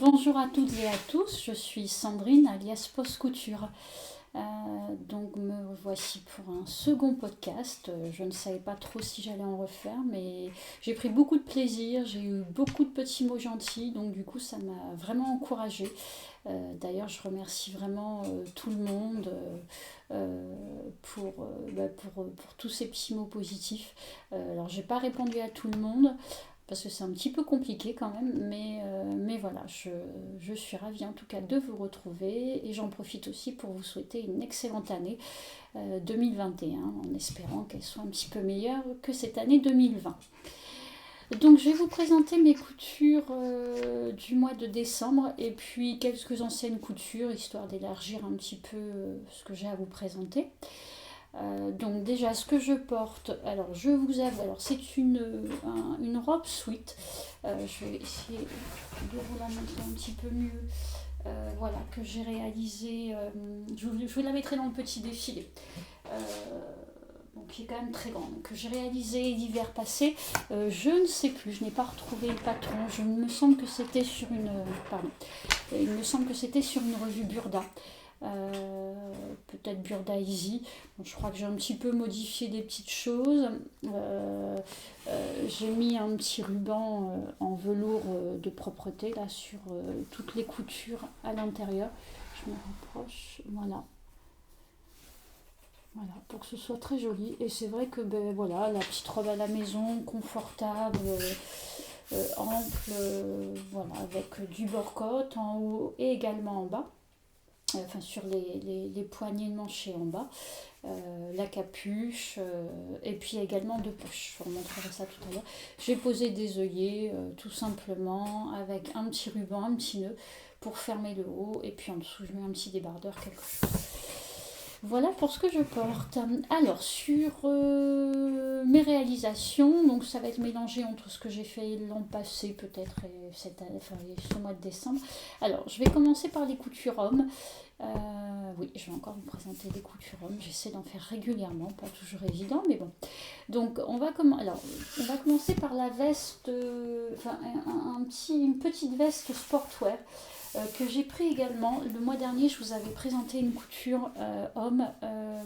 Bonjour à toutes et à tous, je suis Sandrine alias Post Couture. Donc me voici pour un second podcast. Je ne savais pas trop si j'allais en refaire, mais j'ai pris beaucoup de plaisir, j'ai eu beaucoup de petits mots gentils, donc du coup ça m'a vraiment encouragée. D'ailleurs je remercie vraiment tout le monde pour tous ces petits mots positifs. Alors j'ai pas répondu à tout le monde parce que c'est un petit peu compliqué quand même, mais voilà, je suis ravie en tout cas de vous retrouver et j'en profite aussi pour vous souhaiter une excellente année 2021 en espérant qu'elle soit un petit peu meilleure que cette année 2020. Donc je vais vous présenter mes coutures du mois de décembre et puis quelques anciennes coutures histoire d'élargir un petit peu ce que j'ai à vous présenter. Donc déjà ce que je porte, alors je vous avoue, alors c'est une robe sweat. Je vais essayer de vous la montrer un petit peu mieux. Voilà, que j'ai réalisé, je vous la mettrai dans le petit défilé. Donc, qui est quand même très grand, que j'ai réalisé l'hiver passé. Je ne sais plus, je n'ai pas retrouvé le patron. Il me semble que c'était sur il me semble que c'était sur une revue Burda. Peut-être Burda Easy. Bon, je crois que j'ai un petit peu modifié des petites choses. J'ai mis un petit ruban en velours de propreté là sur toutes les coutures à l'intérieur. Je me rapproche, voilà. Voilà, pour que ce soit très joli. Et c'est vrai que voilà, la petite robe à la maison, confortable, ample, voilà, avec du bord-côte en haut et également en bas. Enfin, sur les poignées de manchets en bas, la capuche, et puis également deux poches. Je vous remontrerai ça tout à l'heure. J'ai posé des œillets, tout simplement, avec un petit ruban, un petit nœud pour fermer le haut, et puis en dessous, je mets un petit débardeur, quelque chose. Voilà pour ce que je porte. Alors, sur mes réalisations, donc ça va être mélangé entre ce que j'ai fait l'an passé peut-être et cette année, enfin, ce mois de décembre. Alors, je vais commencer par les coutures hommes. Oui, je vais encore vous présenter des coutures hommes. J'essaie d'en faire régulièrement, pas toujours évident, mais bon. Donc, on va commencer par la veste, une petite veste sportwear que j'ai pris également. Le mois dernier, je vous avais présenté une couture homme,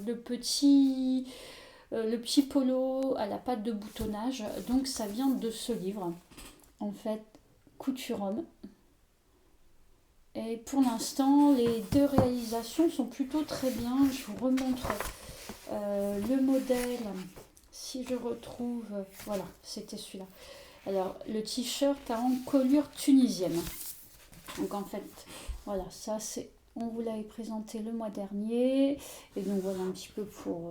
le petit polo à la patte de boutonnage. Donc, ça vient de ce livre, en fait, couture homme. Et pour l'instant, les deux réalisations sont plutôt très bien. Je vous remontre le modèle. Si je retrouve, voilà, c'était celui-là. Alors, le t-shirt en colure tunisienne. Donc en fait, voilà, ça c'est, on vous l'avait présenté le mois dernier. Et donc voilà un petit peu pour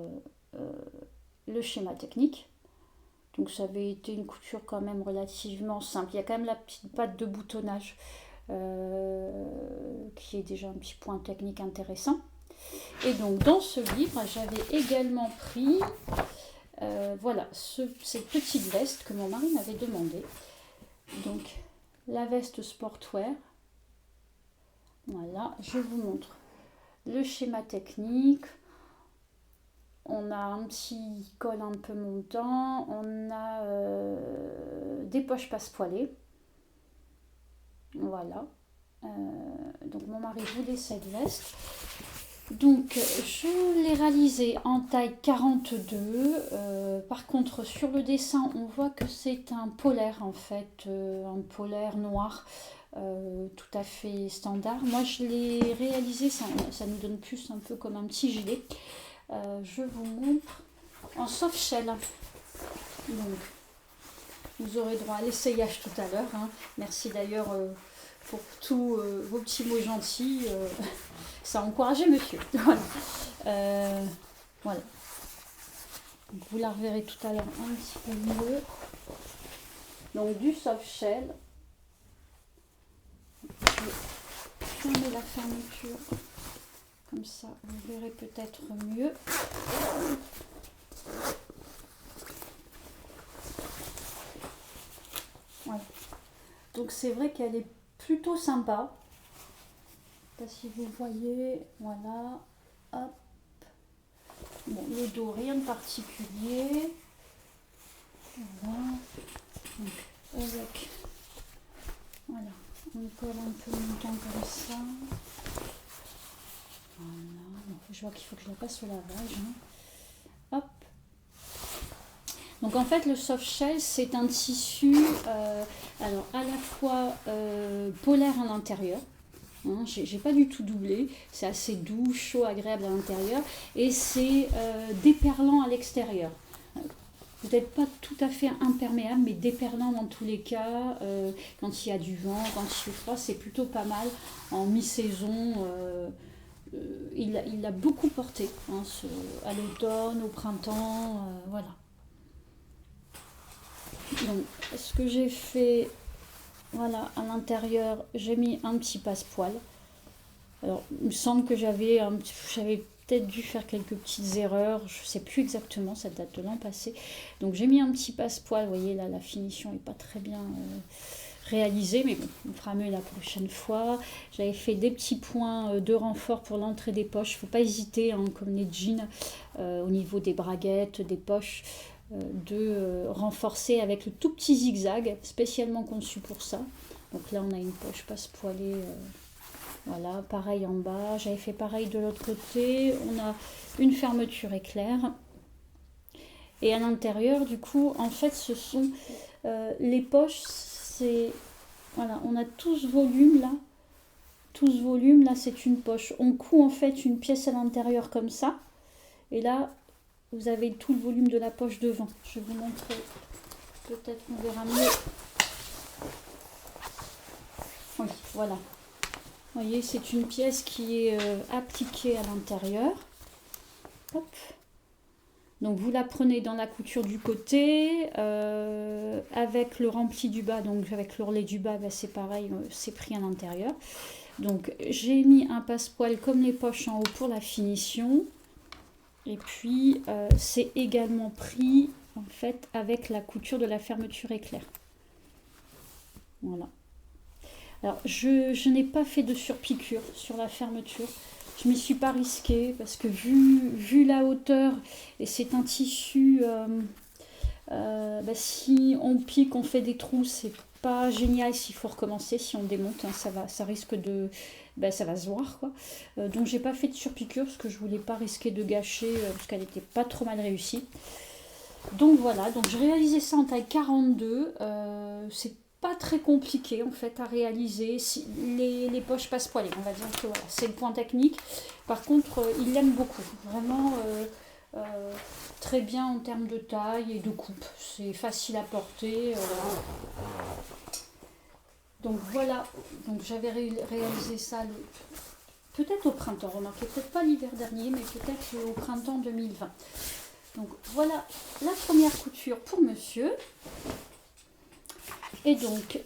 le schéma technique. Donc ça avait été une couture quand même relativement simple. Il y a quand même la petite patte de boutonnage qui est déjà un petit point technique intéressant. Et donc dans ce livre, j'avais également pris cette petite veste que mon mari m'avait demandé. Donc la veste sportwear. Voilà, je vous montre le schéma technique. On a un petit col un peu montant. On a des poches passe-poilées. Voilà. Donc mon mari voulait cette veste. Donc je l'ai réalisée en taille 42. Par contre sur le dessin on voit que c'est un polaire en fait, un polaire noir. Tout à fait standard. Moi je l'ai réalisé, ça nous donne plus un peu comme un petit gilet. Je vous montre en soft shell. Donc vous aurez droit à l'essayage tout à l'heure. Merci d'ailleurs pour tous vos petits mots gentils. Ça a encouragé monsieur. Voilà. Donc, vous la reverrez tout à l'heure un petit peu mieux. Donc du soft shell. Je vais fermer la fermeture. Comme ça, vous verrez peut-être mieux. Voilà. Donc c'est vrai qu'elle est plutôt sympa. Je ne sais pas si vous voyez. Voilà. Hop. Bon, le dos, rien de particulier. Voilà. Donc, avec voilà, On colle un peu longtemps comme ça. Voilà. Donc, je vois qu'il faut que je la passe au lavage. Hop. Donc en fait le soft shell c'est un tissu alors à la fois polaire à l'intérieur, hein, j'ai pas du tout doublé, c'est assez doux, chaud, agréable à l'intérieur et c'est déperlant à l'extérieur. Peut-être pas tout à fait imperméable mais déperlant dans tous les cas, quand il y a du vent, quand il fait froid c'est plutôt pas mal en mi-saison. Il a beaucoup porté hein, à l'automne, au printemps, voilà. Donc, ce que j'ai fait, voilà, à l'intérieur, j'ai mis un petit passepoil. Alors, il me semble que j'avais peut-être dû faire quelques petites erreurs, je ne sais plus exactement, ça date de l'an passé. Donc, j'ai mis un petit passepoil, vous voyez, là, la finition n'est pas très bien réalisée, mais bon, on fera mieux la prochaine fois. J'avais fait des petits points de renfort pour l'entrée des poches, il ne faut pas hésiter, hein, comme les jeans, au niveau des braguettes, des poches, de renforcer avec le tout petit zigzag spécialement conçu pour ça. Donc là on a une poche passe-poilée, voilà, pareil en bas, j'avais fait pareil de l'autre côté, on a une fermeture éclair et à l'intérieur du coup en fait ce sont les poches, c'est voilà, on a tout ce volume là, c'est une poche, on coud en fait une pièce à l'intérieur comme ça et là vous avez tout le volume de la poche devant. Je vais vous montrer. Peut-être on verra mieux. Oui, voilà. Vous voyez, c'est une pièce qui est appliquée à l'intérieur. Hop. Donc vous la prenez dans la couture du côté, avec le rempli du bas, donc avec l'ourlet du bas, ben c'est pareil, c'est pris à l'intérieur. Donc j'ai mis un passepoil comme les poches en haut pour la finition. Et puis, c'est également pris, en fait, avec la couture de la fermeture éclair. Voilà. Alors, je n'ai pas fait de surpiqûre sur la fermeture. Je ne m'y suis pas risquée parce que vu la hauteur, et c'est un tissu, si on pique, on fait des trous, c'est pas génial s'il faut recommencer, si on démonte, hein, ça risque de... ça va se voir quoi. Donc j'ai pas fait de surpiqûre parce que je voulais pas risquer de gâcher parce qu'elle était pas trop mal réussie. Donc voilà, donc j'ai réalisé ça en taille 42. C'est pas très compliqué en fait à réaliser. Si, les poches passe-poilées, on va dire que voilà, c'est le point technique. Par contre, il l'aime beaucoup. Vraiment très bien en termes de taille et de coupe. C'est facile à porter. Donc voilà, donc j'avais réalisé ça peut-être au printemps, remarquez, peut-être pas l'hiver dernier, mais peut-être au printemps 2020. Donc voilà la première couture pour monsieur. Et donc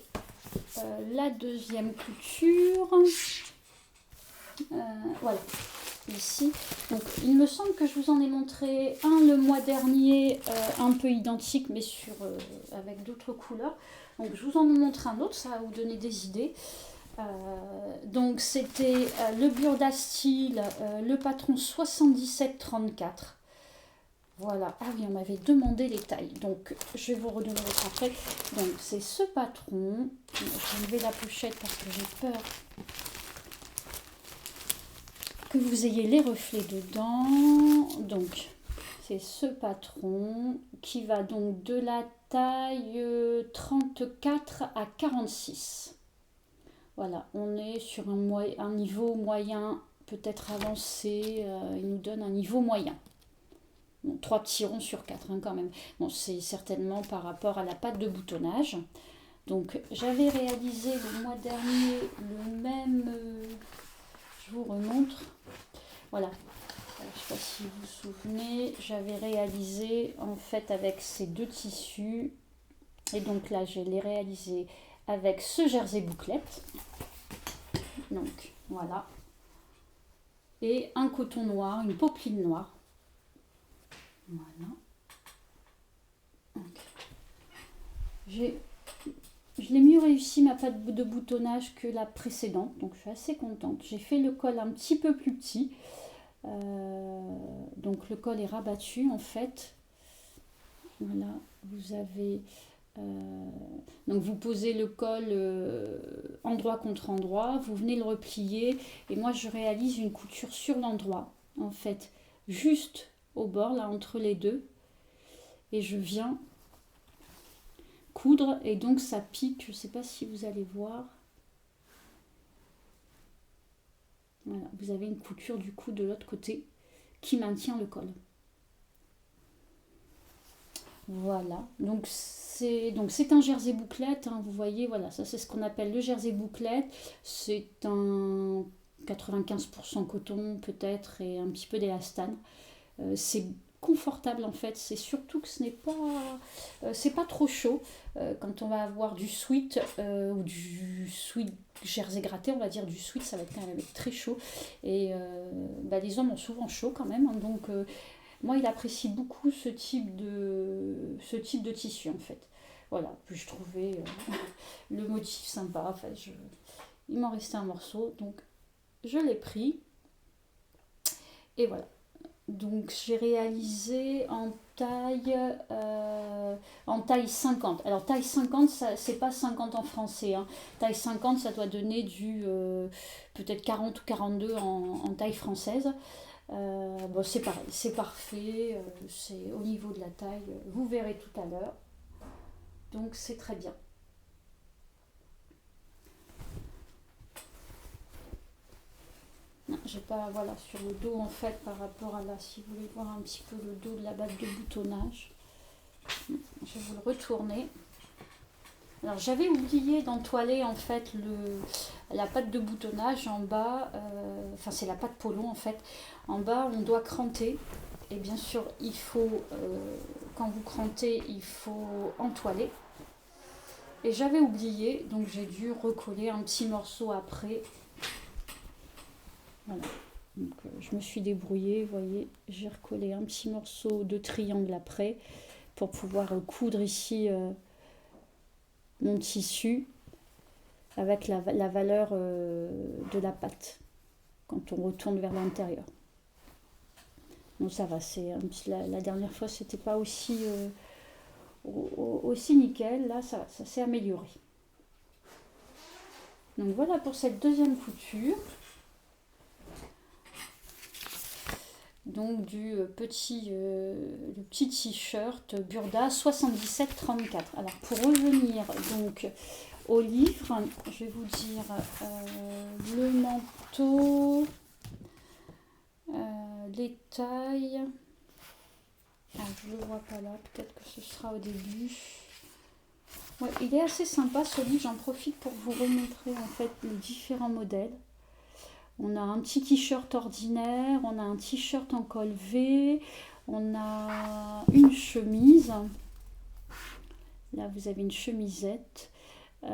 la deuxième couture, voilà, ici. Donc il me semble que je vous en ai montré un le mois dernier, un peu identique, mais avec d'autres couleurs. Donc je vous en montre un autre, ça va vous donner des idées. Donc c'était le Burda Style, le patron 77-34. Voilà, ah oui, on m'avait demandé les tailles, donc je vais vous redonner l'autre après. Donc c'est ce patron, je vais enlever la pochette parce que j'ai peur que vous ayez les reflets dedans. Donc c'est ce patron qui va donc de la taille 34 à 46. Voilà, on est sur un niveau moyen, peut-être avancé, il nous donne un niveau moyen. Bon, 3 petits ronds sur 4 hein, quand même. Bon, c'est certainement par rapport à la pâte de boutonnage. Donc j'avais réalisé le mois dernier le même, je vous remontre. Voilà, je ne sais pas si vous vous souvenez, j'avais réalisé en fait avec ces deux tissus. Et donc là, je l'ai réalisé avec ce jersey bouclette. Donc voilà. Et un coton noir, une popeline noire. Voilà. Je l'ai mieux réussi ma pâte de boutonnage que la précédente, donc je suis assez contente. J'ai fait le col un petit peu plus petit, donc le col est rabattu en fait. Voilà, vous avez Donc vous posez le col endroit contre endroit, vous venez le replier et moi je réalise une couture sur l'endroit en fait, juste au bord là entre les deux et je viens coudre et donc ça pique, je ne sais pas si vous allez voir. Voilà, vous avez une couture du coup de l'autre côté qui maintient le col. Voilà, donc c'est un jersey bouclette, hein, vous voyez, voilà, ça c'est ce qu'on appelle le jersey bouclette. C'est un 95% coton peut-être et un petit peu d'élastane. C'est confortable en fait, c'est surtout que c'est pas trop chaud. Quand on va avoir du sweat ou du sweat jersey gratté, on va dire du sweat, ça va être quand même très chaud. Et les hommes ont souvent chaud quand même, hein, donc moi, il apprécie beaucoup ce type de tissu en fait. Voilà, puis je trouvais le motif sympa. Enfin, il m'en restait un morceau, donc je l'ai pris. Et voilà. Donc j'ai réalisé en taille 50. Alors taille 50, c'est pas 50 en français, hein. Taille 50, ça doit donner du peut-être 40 ou 42 en taille française. Bon, c'est pareil, c'est parfait, c'est au niveau de la taille, vous verrez tout à l'heure. Donc c'est très bien. Non, j'ai pas, voilà, sur le dos en fait, par rapport à là, si vous voulez voir un petit peu le dos de la batte de boutonnage, je vais vous le retourner. Alors j'avais oublié d'entoiler en fait la patte de boutonnage en bas, enfin c'est la patte polo en fait. En bas on doit cranter et bien sûr il faut, quand vous crantez, il faut entoiler. Et j'avais oublié, donc j'ai dû recoller un petit morceau après. Voilà. Donc je me suis débrouillée, vous voyez, j'ai recollé un petit morceau de triangle après pour pouvoir coudre ici mon tissu avec la valeur de la pâte quand on retourne vers l'intérieur. Donc ça va, la dernière fois c'était pas aussi nickel, là ça s'est amélioré. Donc voilà pour cette deuxième couture. Donc le petit t-shirt Burda 77-34. Alors pour revenir donc au livre, je vais vous dire le manteau, les tailles. Je ne le vois pas là, peut-être que ce sera au début. Ouais, il est assez sympa ce livre, j'en profite pour vous remontrer en fait les différents modèles. On a un petit t-shirt ordinaire, on a un t-shirt en col V, on a une chemise. Là, vous avez une chemisette. Là,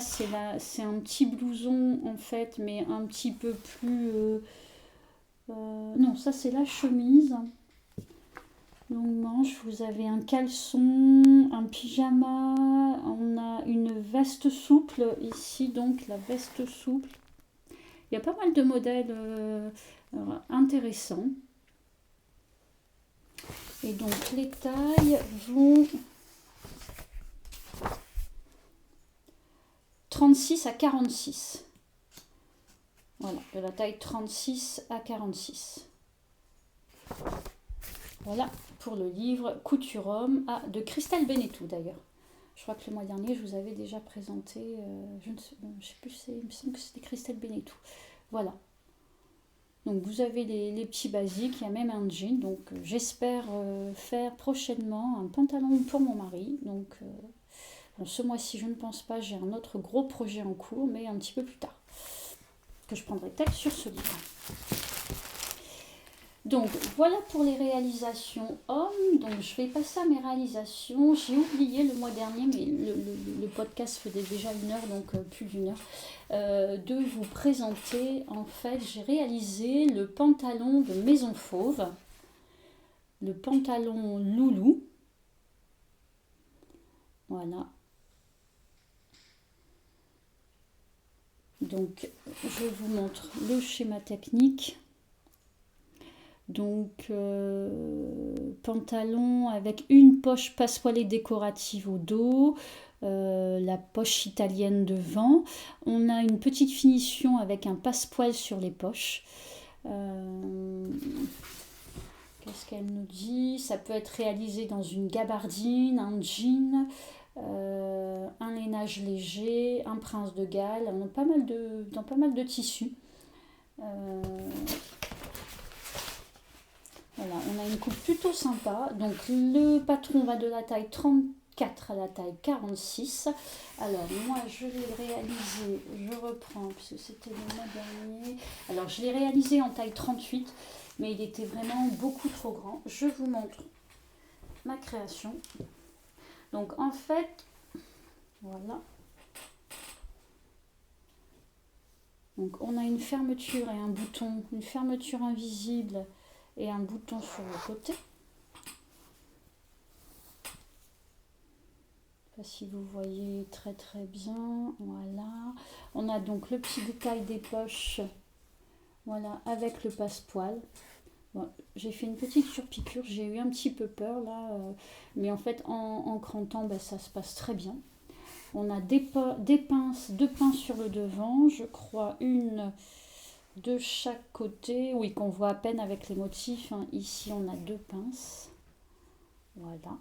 c'est un petit blouson en fait, mais un petit peu plus... non, ça c'est la chemise. Longue manche, vous avez un caleçon, un pyjama, on a une veste souple ici, donc la veste souple. Il y a pas mal de modèles intéressants. Et donc les tailles vont 36 à 46. Voilà, de la taille 36 à 46. Voilà pour le livre Couture Homme de Christelle Benetou d'ailleurs. Je crois que le mois dernier, je vous avais déjà présenté, je ne sais plus, il me semble que c'était Christelle Benetou. Voilà. Donc vous avez les petits basiques, il y a même un jean. Donc j'espère faire prochainement un pantalon pour mon mari. Donc ce mois-ci, je ne pense pas, j'ai un autre gros projet en cours, mais un petit peu plus tard. Que je prendrai peut-être sur ce livre. Donc voilà pour les réalisations hommes. Donc je vais passer à mes réalisations. J'ai oublié le mois dernier, mais le podcast faisait déjà 1 heure, donc plus d'1 heure, de vous présenter. En fait, j'ai réalisé le pantalon de Maison Fauve, le pantalon loulou. Voilà. Donc je vous montre le schéma technique. Donc, pantalon avec une poche passepoilée décorative au dos, la poche italienne devant. On a une petite finition avec un passepoil sur les poches. Qu'est-ce qu'elle nous dit? Ça peut être réalisé dans une gabardine, un jean, un lainage léger, un prince de Galles, dans pas mal de tissus. Voilà, on a une coupe plutôt sympa. Donc le patron va de la taille 34 à la taille 46. Alors moi je l'ai réalisé, je reprends puisque c'était le mois dernier. Alors je l'ai réalisé en taille 38, mais il était vraiment beaucoup trop grand. Je vous montre ma création. Donc en fait, voilà. Donc on a une fermeture et un bouton, une fermeture invisible et un bouton sur le côté. Je ne sais pas si vous voyez très très bien. Voilà. On a donc le petit détail des poches. Voilà, avec le passepoil. Bon, j'ai fait une petite surpiqûre, j'ai eu un petit peu peur là, mais en fait en crantant, ça se passe très bien. On a deux pinces sur le devant, je crois une de chaque côté, oui, qu'on voit à peine avec les motifs. Ici on a deux pinces, voilà.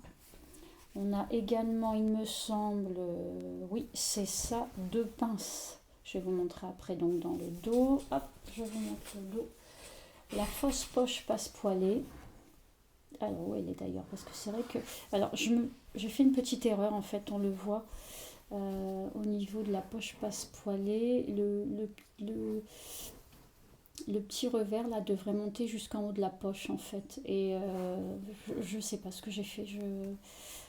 On a également, il me semble, oui c'est ça, deux pinces. Je vais vous montrer après donc dans le dos. Hop, je vous montre le dos. La fausse poche passepoilée. Alors où elle est d'ailleurs? Parce que c'est vrai que... Alors j'ai fait une petite erreur en fait, on le voit au niveau de la poche passepoilée. Le petit revers là devrait monter jusqu'en haut de la poche en fait. Et je sais pas ce que j'ai fait.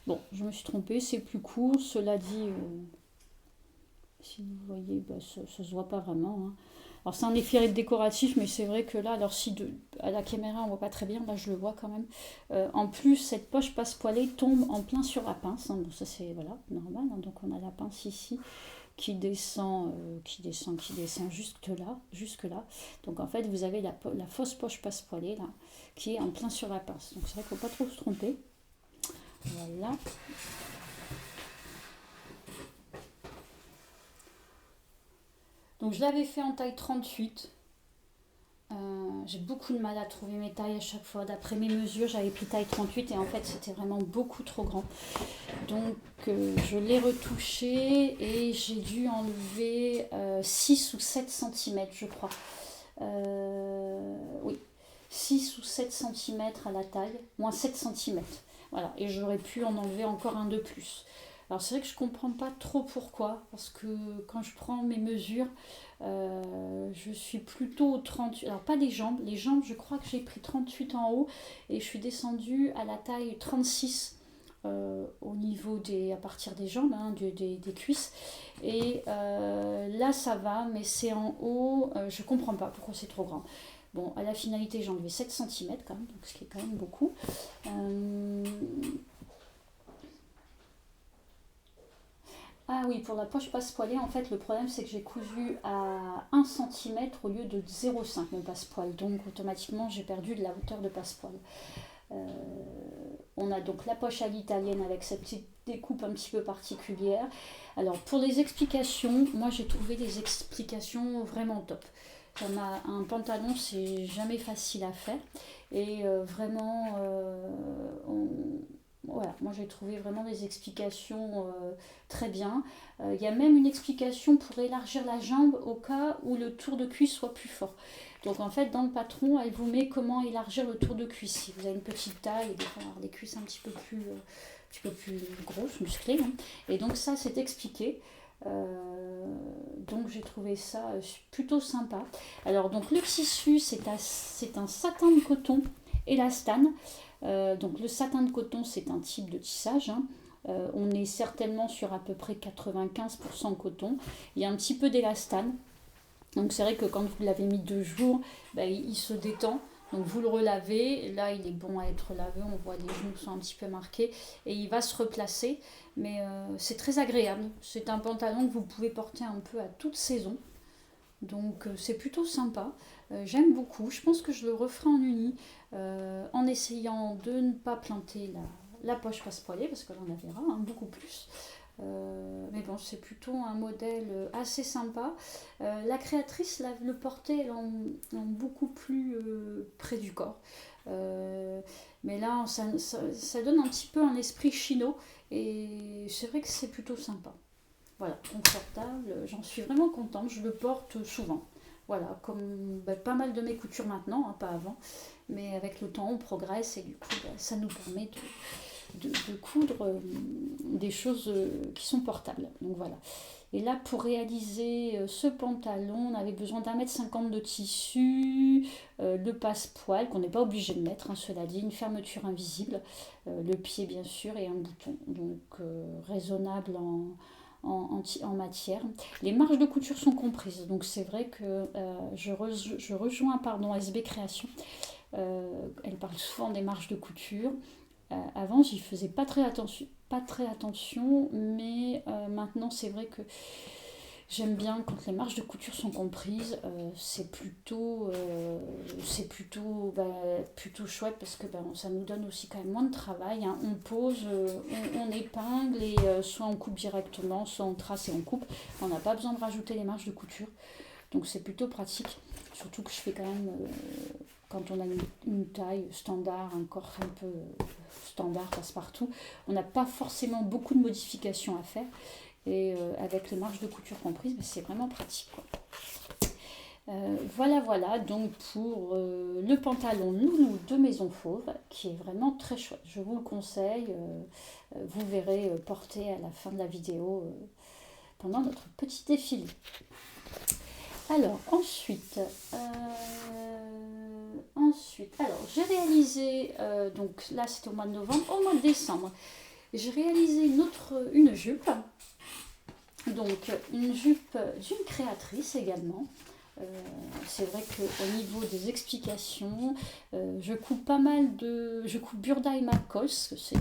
Bon, je me suis trompée, c'est plus court. Cela dit, si vous voyez, ça se voit pas vraiment. Alors c'est un effet décoratif, mais c'est vrai que là, alors si à la caméra on voit pas très bien, là je le vois quand même. En plus, cette poche passepoilée tombe en plein sur la pince. Bon, ça c'est voilà, normal. Donc on a la pince ici qui descend jusque là. Donc en fait, vous avez la fausse poche passepoilée là, qui est en plein sur la pince. Donc c'est vrai qu'il ne faut pas trop se tromper. Voilà. Donc je l'avais fait en taille 38. J'ai beaucoup de mal à trouver mes tailles à chaque fois. D'après mes mesures, j'avais pris taille 38 et en fait c'était vraiment beaucoup trop grand. Donc je l'ai retouché et j'ai dû enlever 6 ou 7 cm je crois. Oui, 6 ou 7 cm à la taille, moins 7 cm. Voilà, et j'aurais pu en enlever encore un de plus. Alors c'est vrai que je comprends pas trop pourquoi, parce que quand je prends mes mesures, je suis plutôt au 38, alors pas les jambes je crois que j'ai pris 38 en haut et je suis descendue à la taille 36 au niveau à partir des jambes, des cuisses. Et là ça va, mais c'est en haut, je comprends pas pourquoi c'est trop grand. Bon, à la finalité j'ai enlevé 7 cm quand même, donc ce qui est quand même beaucoup. Ah oui, pour la poche passepoilée, en fait, le problème c'est que j'ai cousu à 1 cm au lieu de 0,5 mon passepoil. Donc automatiquement, j'ai perdu de la hauteur de passepoil. On a donc la poche à l'italienne avec cette petite découpe un petit peu particulière. Alors pour les explications, moi j'ai trouvé des explications vraiment top. Un pantalon, c'est jamais facile à faire. Et vraiment, voilà, moi j'ai trouvé vraiment des explications très bien. Il y a même une explication pour élargir la jambe au cas où le tour de cuisse soit plus fort. Donc en fait dans le patron elle vous met comment élargir le tour de cuisse. Si vous avez une petite taille et des fois avoir des cuisses un petit peu plus grosses, musclées. Et donc ça c'est expliqué. Donc j'ai trouvé ça plutôt sympa. Alors donc le tissu c'est un satin de coton élastane. Donc le satin de coton c'est un type de tissage. On est certainement sur à peu près 95% coton. Il y a un petit peu d'élastane. Donc c'est vrai que quand vous l'avez mis 2 jours, il se détend. Donc vous le relavez, là il est bon à être lavé, on voit les genoux sont un petit peu marqués et il va se replacer. Mais c'est très agréable. C'est un pantalon que vous pouvez porter un peu à toute saison. Donc c'est plutôt sympa. J'aime beaucoup. Je pense que je le referai en uni en essayant de ne pas planter la poche passepoilée parce que là on la verra hein, beaucoup plus. Mais bon, c'est plutôt un modèle assez sympa. La créatrice le portait en beaucoup plus près du corps. Mais là, ça donne un petit peu un esprit chino et c'est vrai que c'est plutôt sympa. Voilà, confortable, j'en suis vraiment contente, je le porte souvent. Voilà, comme pas mal de mes coutures maintenant, hein, pas avant, mais avec le temps on progresse et du coup ça nous permet de coudre des choses qui sont portables. Donc voilà. Et là, pour réaliser ce pantalon, on avait besoin d'1,50 m de tissu, le passe-poil, qu'on n'est pas obligé de mettre, hein, cela dit, une fermeture invisible, le pied bien sûr, et un bouton. Donc raisonnable en matière. Les marges de couture sont comprises, donc c'est vrai que je rejoins SB Création. Elle parle souvent des marges de couture. Avant, j'y faisais pas très attention, mais maintenant, c'est vrai que j'aime bien quand les marges de couture sont comprises. Plutôt chouette parce que ça nous donne aussi quand même moins de travail. Hein. On pose, on épingle et soit on coupe directement, soit on trace et on coupe. On n'a pas besoin de rajouter les marges de couture. Donc c'est plutôt pratique. Surtout que je fais quand même, quand on a une taille standard, un corps un peu standard, passe-partout, on n'a pas forcément beaucoup de modifications à faire. Et avec les marges de couture comprises, c'est vraiment pratique. Quoi. Voilà, donc pour le pantalon Loulou de Maison Fauve, qui est vraiment très chouette. Je vous le conseille, vous verrez porter à la fin de la vidéo pendant notre petit défilé. Alors, ensuite, j'ai réalisé, donc là c'était au mois de novembre, au mois de décembre, j'ai réalisé une jupe, donc une jupe d'une créatrice également. C'est vrai qu'au niveau des explications, je coupe Burda et McCoy, c'est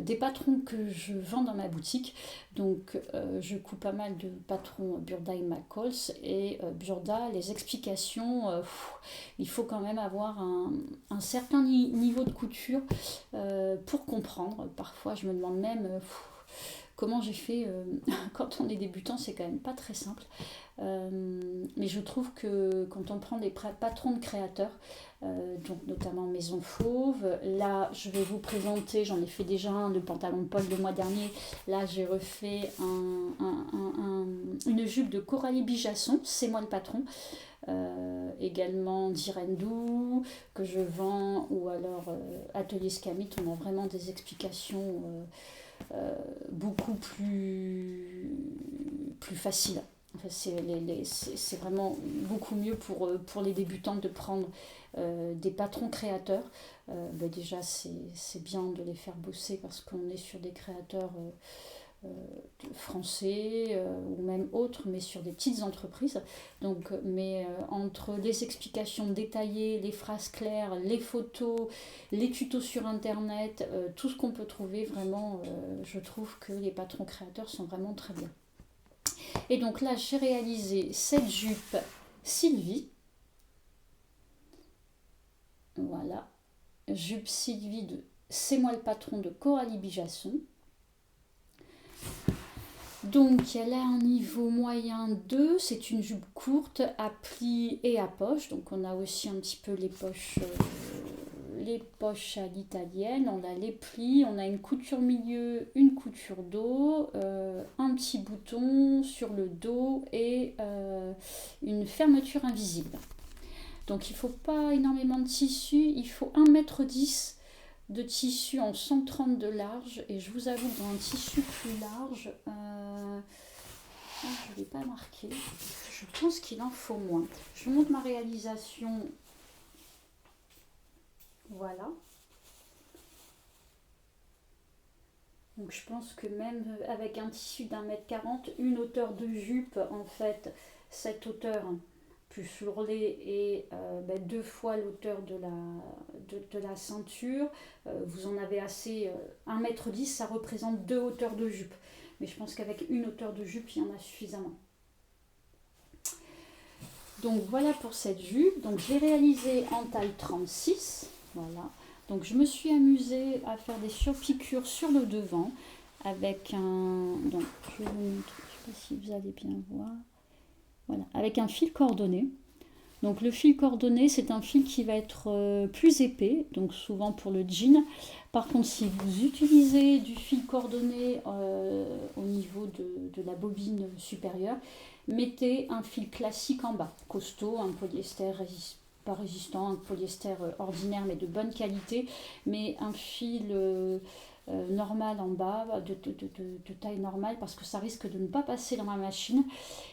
des patrons que je vends dans ma boutique. Donc je coupe pas mal de patrons Burda et McCoy et Burda, les explications, il faut quand même avoir un certain niveau de couture pour comprendre. Parfois je me demande même comment j'ai fait quand on est débutant, c'est quand même pas très simple. Mais je trouve que quand on prend des patrons de créateurs, donc notamment Maison Fauve, là je vais vous présenter, j'en ai fait déjà un, le pantalon de Paul le mois dernier. Là j'ai refait une jupe de Coralie Bijasson, c'est moi le patron. Également d'Irendou que je vends, ou alors Atelier Scamit, on a vraiment des explications beaucoup plus faciles. Enfin, c'est vraiment beaucoup mieux pour les débutants de prendre des patrons créateurs. Déjà, c'est bien de les faire bosser parce qu'on est sur des créateurs français ou même autres, mais sur des petites entreprises. Donc, entre les explications détaillées, les phrases claires, les photos, les tutos sur internet, tout ce qu'on peut trouver, vraiment, je trouve que les patrons créateurs sont vraiment très bien. Et donc là, j'ai réalisé cette jupe Sylvie. Voilà. Jupe Sylvie de C'est moi le patron de Coralie Bijasson. Donc elle a un niveau moyen 2, c'est une jupe courte à plis et à poche. Donc on a aussi un petit peu les poches à l'italienne, on a les plis, on a une couture milieu, une couture dos, un petit bouton sur le dos et une fermeture invisible. Donc il ne faut pas énormément de tissu, il faut 1,10 m de tissu en 130 de large, et je vous avoue dans un tissu plus large, je ne l'ai pas marqué, je pense qu'il en faut moins. Je vous montre ma réalisation. Voilà. Donc je pense que même avec un tissu d'1,40 m, une hauteur de jupe, en fait, cette hauteur plus l'ourlet et 2 fois l'auteur de la ceinture, vous en avez assez. 1,10 m, ça représente 2 hauteurs de jupe. mais je pense qu'avec une hauteur de jupe, il y en a suffisamment. Donc voilà pour cette jupe. Donc je l'ai réalisée en taille 36. Voilà. Donc je me suis amusée à faire des surpiqûres sur le devant avec un... Donc je vais vous montrer, je ne sais pas si vous allez bien voir. Voilà, avec un fil coordonné. Donc le fil coordonné, c'est un fil qui va être plus épais, donc souvent pour le jean. Par contre, si vous utilisez du fil coordonné au niveau de la bobine supérieure, mettez un fil classique en bas, costaud, un polyester pas résistant, un polyester ordinaire mais de bonne qualité, mais un fil normal en bas, de taille normale, parce que ça risque de ne pas passer dans la machine.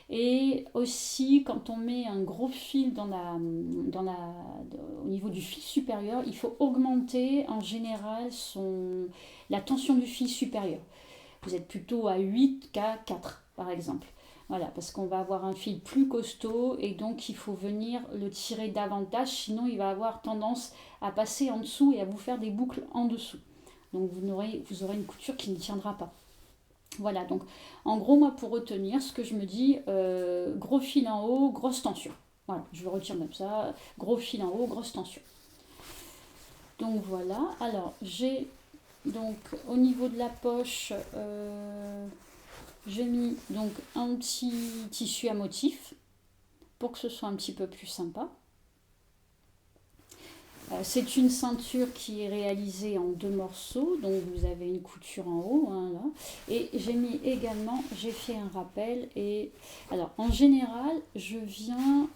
Et aussi, quand on met un gros fil au niveau du fil supérieur, il faut augmenter en général la tension du fil supérieur. Vous êtes plutôt à 8 qu'à 4 par exemple. Voilà, parce qu'on va avoir un fil plus costaud et donc il faut venir le tirer davantage, sinon il va avoir tendance à passer en dessous et à vous faire des boucles en dessous. Donc vous aurez une couture qui ne tiendra pas. Voilà, donc en gros, moi pour retenir, ce que je me dis, gros fil en haut, grosse tension. Voilà, je le retiens comme ça, gros fil en haut, grosse tension. Donc voilà, alors j'ai donc au niveau de la poche, j'ai mis donc un petit tissu à motif pour que ce soit un petit peu plus sympa. C'est une ceinture qui est réalisée en 2 morceaux, donc vous avez une couture en haut, hein, là. Et j'ai fait un rappel. Et alors en général, je viens,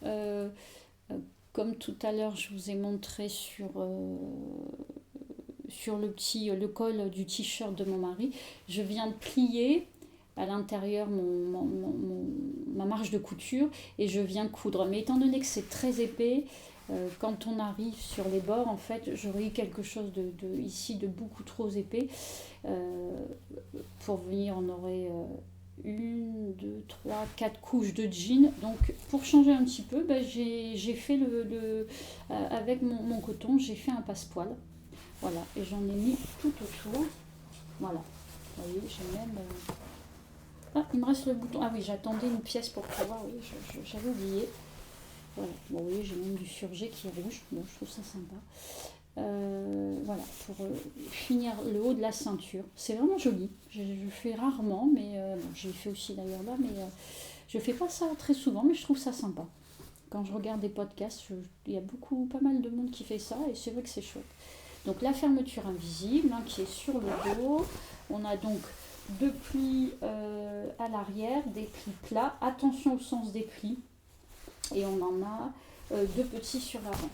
comme tout à l'heure, je vous ai montré sur le col du t-shirt de mon mari, je viens plier à l'intérieur ma marge de couture et je viens coudre. Mais étant donné que c'est très épais, quand on arrive sur les bords, en fait, j'aurais eu quelque chose ici de beaucoup trop épais. Pour venir, on aurait 1, 2, 3, 4 couches de jean. Donc, pour changer un petit peu, j'ai fait avec mon coton, j'ai fait un passepoil. Voilà, et j'en ai mis tout autour. Voilà, vous voyez, j'ai même... Ah, il me reste le bouton. Ah oui, j'attendais une pièce pour pouvoir, oui, j'avais oublié. Voilà, bon, vous voyez, j'ai même du surjet qui est rouge, bon, je trouve ça sympa. Voilà, pour finir le haut de la ceinture. C'est vraiment joli, je fais rarement, mais bon, j'ai fait aussi d'ailleurs là, mais je fais pas ça très souvent, mais je trouve ça sympa. Quand je regarde des podcasts, il y a pas mal de monde qui fait ça, et c'est vrai que c'est chouette. Donc la fermeture invisible, hein, qui est sur le dos. On a donc 2 plis à l'arrière, des plis plats. Attention au sens des plis. Et on en a 2 petits sur l'avant.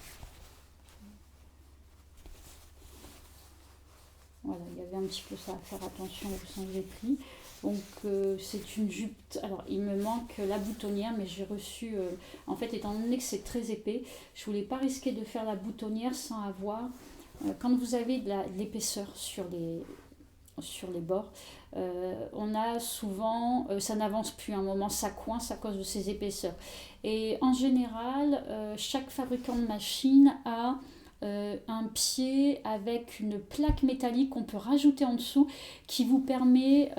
Voilà, il y avait un petit peu ça à faire attention au sens des plis. Donc c'est une jupe. Alors il me manque la boutonnière, mais j'ai reçu, en fait étant donné que c'est très épais, je voulais pas risquer de faire la boutonnière sans avoir, quand vous avez de l'épaisseur sur les bords, on a souvent, ça n'avance plus à un moment, ça coince à cause de ces épaisseurs. Et en général, chaque fabricant de machine a un pied avec une plaque métallique qu'on peut rajouter en dessous qui vous permet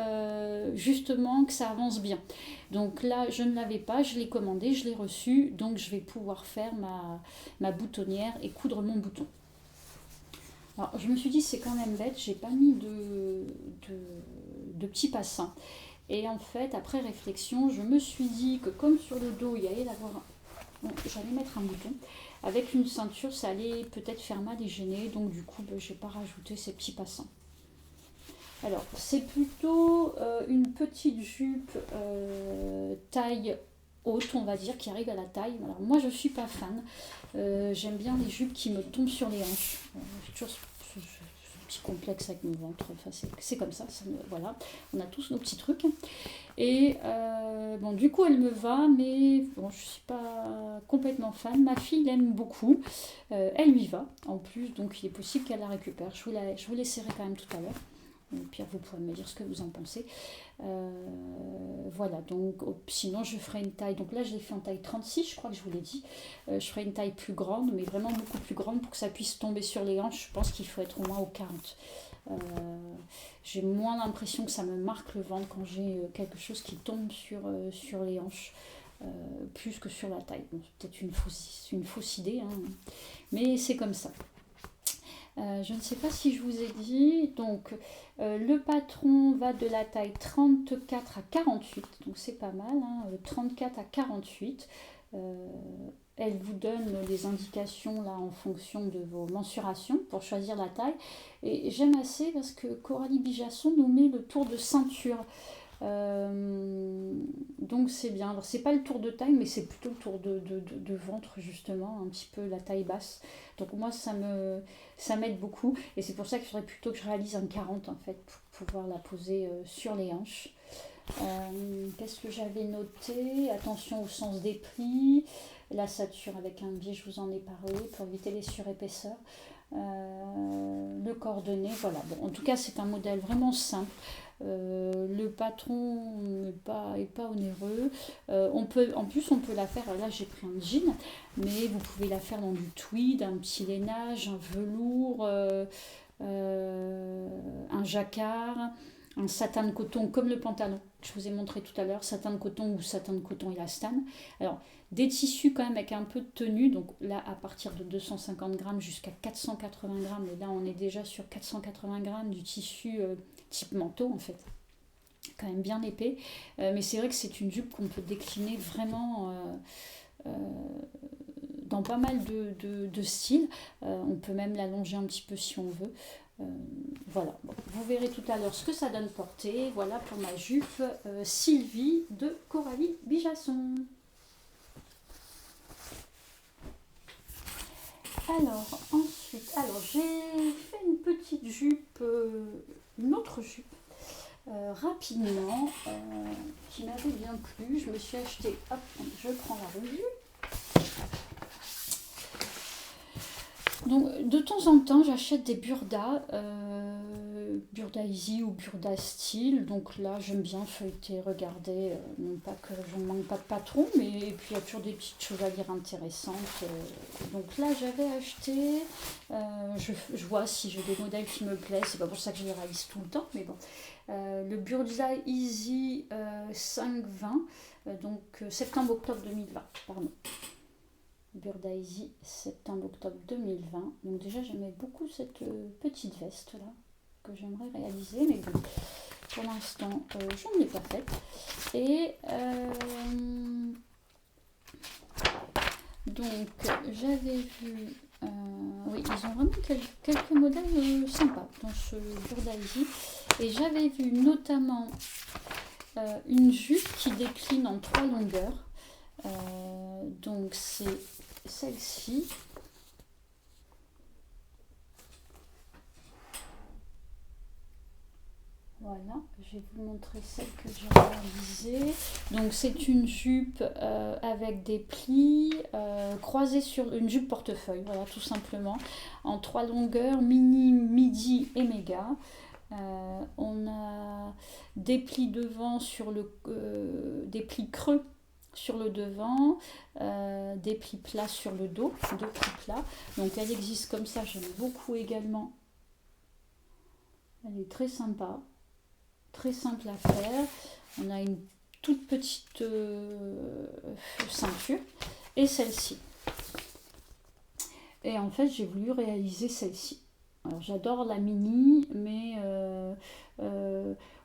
justement que ça avance bien. Donc là, je ne l'avais pas, je l'ai commandé, je l'ai reçu, donc je vais pouvoir faire ma boutonnière et coudre mon bouton. Alors, je me suis dit, c'est quand même bête, j'ai pas mis de petits passants. Et en fait, après réflexion, je me suis dit que comme sur le dos, il y allait avoir... Bon, j'allais mettre un bouton. Avec une ceinture, ça allait peut-être faire mal et gêner. Donc du coup, je n'ai pas rajouté ces petits passants. Alors, c'est plutôt une petite jupe taille haute, on va dire, qui arrive à la taille. Alors moi, je ne suis pas fan. J'aime bien les jupes qui me tombent sur les hanches. J'ai toujours ce petit complexe avec mon ventre. Enfin, c'est comme ça, voilà. On a tous nos petits trucs. Et bon, du coup, elle me va, mais bon, je ne suis pas complètement fan. Ma fille l'aime beaucoup. Elle lui va, en plus, donc il est possible qu'elle la récupère. Je vous laisserai quand même tout à l'heure. Au pire, vous pourrez me dire ce que vous en pensez. Voilà, donc sinon je ferai une taille. Donc là, je l'ai fait en taille 36, je crois que je vous l'ai dit. Je ferai une taille plus grande, mais vraiment beaucoup plus grande pour que ça puisse tomber sur les hanches. Je pense qu'il faut être au moins au 40. J'ai moins l'impression que ça me marque le ventre quand j'ai quelque chose qui tombe sur les hanches, plus que sur la taille. Bon, c'est peut-être une fausse idée, hein, mais c'est comme ça. Je ne sais pas si je vous ai dit, donc le patron va de la taille 34 à 48, donc c'est pas mal, hein, 34 à 48. Elle vous donne des indications là en fonction de vos mensurations pour choisir la taille. Et j'aime assez parce que Coralie Bijasson nous met le tour de ceinture. Donc c'est bien. Alors c'est pas le tour de taille, mais c'est plutôt le tour de ventre justement, un petit peu la taille basse. Donc moi ça m'aide beaucoup. Et c'est pour ça qu'il faudrait plutôt que je réalise un 40 en fait pour pouvoir la poser sur les hanches. Qu'est-ce que j'avais noté? Attention au sens des plis, la sature avec un biais, je vous en ai parlé, pour éviter les surépaisseurs. Le coordonné, voilà. Bon, en tout cas, c'est un modèle vraiment simple. Le patron est pas onéreux. En plus, on peut la faire. Là, j'ai pris un jean, mais vous pouvez la faire dans du tweed, un petit lainage, un velours, un jacquard, un satin de coton comme le pantalon que je vous ai montré tout à l'heure, satin de coton ou satin de coton élastane. Alors, des tissus quand même avec un peu de tenue, donc là à partir de 250 grammes jusqu'à 480 grammes, et là on est déjà sur 480 grammes du tissu type manteau en fait, quand même bien épais, mais c'est vrai que c'est une jupe qu'on peut décliner vraiment dans pas mal de styles, on peut même l'allonger un petit peu si on veut. Voilà, bon, vous verrez tout à l'heure ce que ça donne portée. Voilà pour ma jupe Sylvie de Coralie Bijasson. Alors ensuite, j'ai fait une petite jupe, une autre jupe rapidement qui m'avait bien plu. Je me suis acheté, hop, je prends la revue. Donc de temps en temps j'achète des burdas, burda easy ou burda style, donc là j'aime bien feuilleter, regarder, non pas que je ne manque pas de patron, mais et puis il y a toujours des petites choses à lire intéressantes. Donc là j'avais acheté, je vois si j'ai des modèles qui me plaisent, c'est pas pour ça que je les réalise tout le temps, mais bon. Le Burda Easy 520, donc septembre-octobre 2020, pardon. Burda Easy, septembre-octobre 2020. Donc déjà, j'aimais beaucoup cette petite veste-là, que j'aimerais réaliser, mais bon, pour l'instant, j'en ai pas faite. Et donc, j'avais vu... oui, ils ont vraiment quelques modèles sympas dans ce Burda Easy. Et j'avais vu notamment une jupe qui décline en 3 longueurs. Donc c'est celle-ci. Voilà, je vais vous montrer celle que j'ai réalisée. Donc c'est une jupe avec des plis croisés sur une jupe portefeuille, voilà tout simplement, en 3 longueurs, mini, midi et méga. On a des plis devant sur des plis creux sur le devant, des plis plats sur le dos, 2 plis plats. Donc elle existe comme ça, j'aime beaucoup également. Elle est très sympa, très simple à faire. On a une toute petite ceinture et celle-ci. Et en fait, j'ai voulu réaliser celle-ci. Alors, j'adore la mini, mais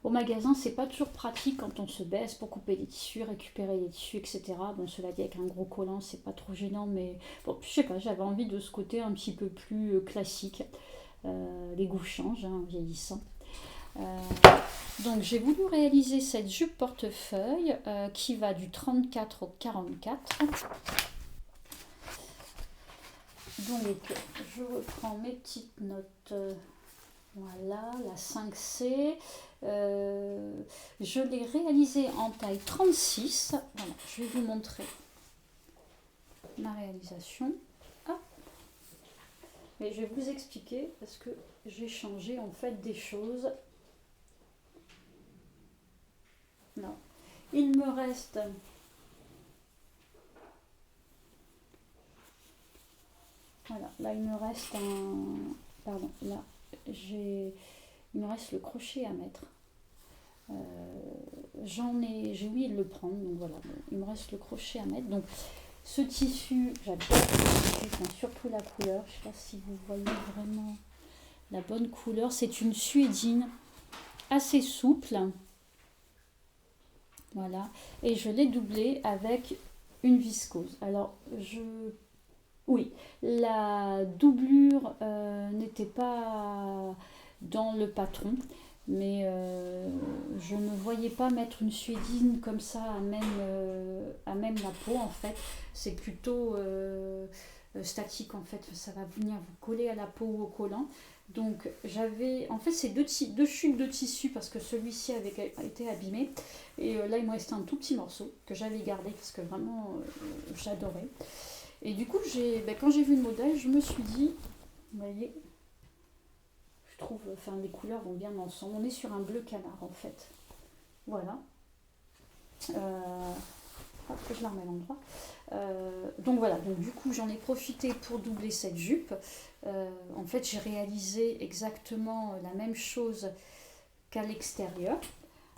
au magasin, c'est pas toujours pratique quand on se baisse pour couper les tissus, récupérer les tissus, etc. Bon, cela dit, avec un gros collant, c'est pas trop gênant, mais bon, je sais pas, j'avais envie de ce côté un petit peu plus classique. Les goûts changent, hein, en vieillissant. Donc, j'ai voulu réaliser cette jupe portefeuille qui va du 34 au 44. Donc, je reprends mes petites notes. Voilà, la 5C. Je l'ai réalisée en taille 36. Voilà, je vais vous montrer ma réalisation. Hop. Mais je vais vous expliquer parce que j'ai changé en fait des choses. Non, il me reste... Voilà, là il me reste un... Pardon, là j'ai Il me reste le crochet à mettre. J'ai oublié de le prendre, donc voilà, il me reste le crochet à mettre. Donc ce tissu, j'adore ce tissu, enfin, surtout la couleur, je ne sais pas si vous voyez vraiment la bonne couleur. C'est une suédine assez souple, voilà, et je l'ai doublée avec une viscose. Alors oui, la doublure n'était pas dans le patron, mais je ne voyais pas mettre une suédine comme ça à même la peau en fait. C'est plutôt statique en fait, ça va venir vous coller à la peau ou au collant. Donc j'avais, en fait c'est deux chutes de tissu parce que celui-ci avait été abîmé. Et là il me restait un tout petit morceau que j'avais gardé parce que vraiment j'adorais. Et du coup quand j'ai vu le modèle, je me suis dit, vous voyez, je trouve, enfin les couleurs vont bien ensemble. On est sur un bleu canard en fait. Voilà. Hop, je la remets à l'endroit. Donc voilà, donc du coup j'en ai profité pour doubler cette jupe. En fait j'ai réalisé exactement la même chose qu'à l'extérieur.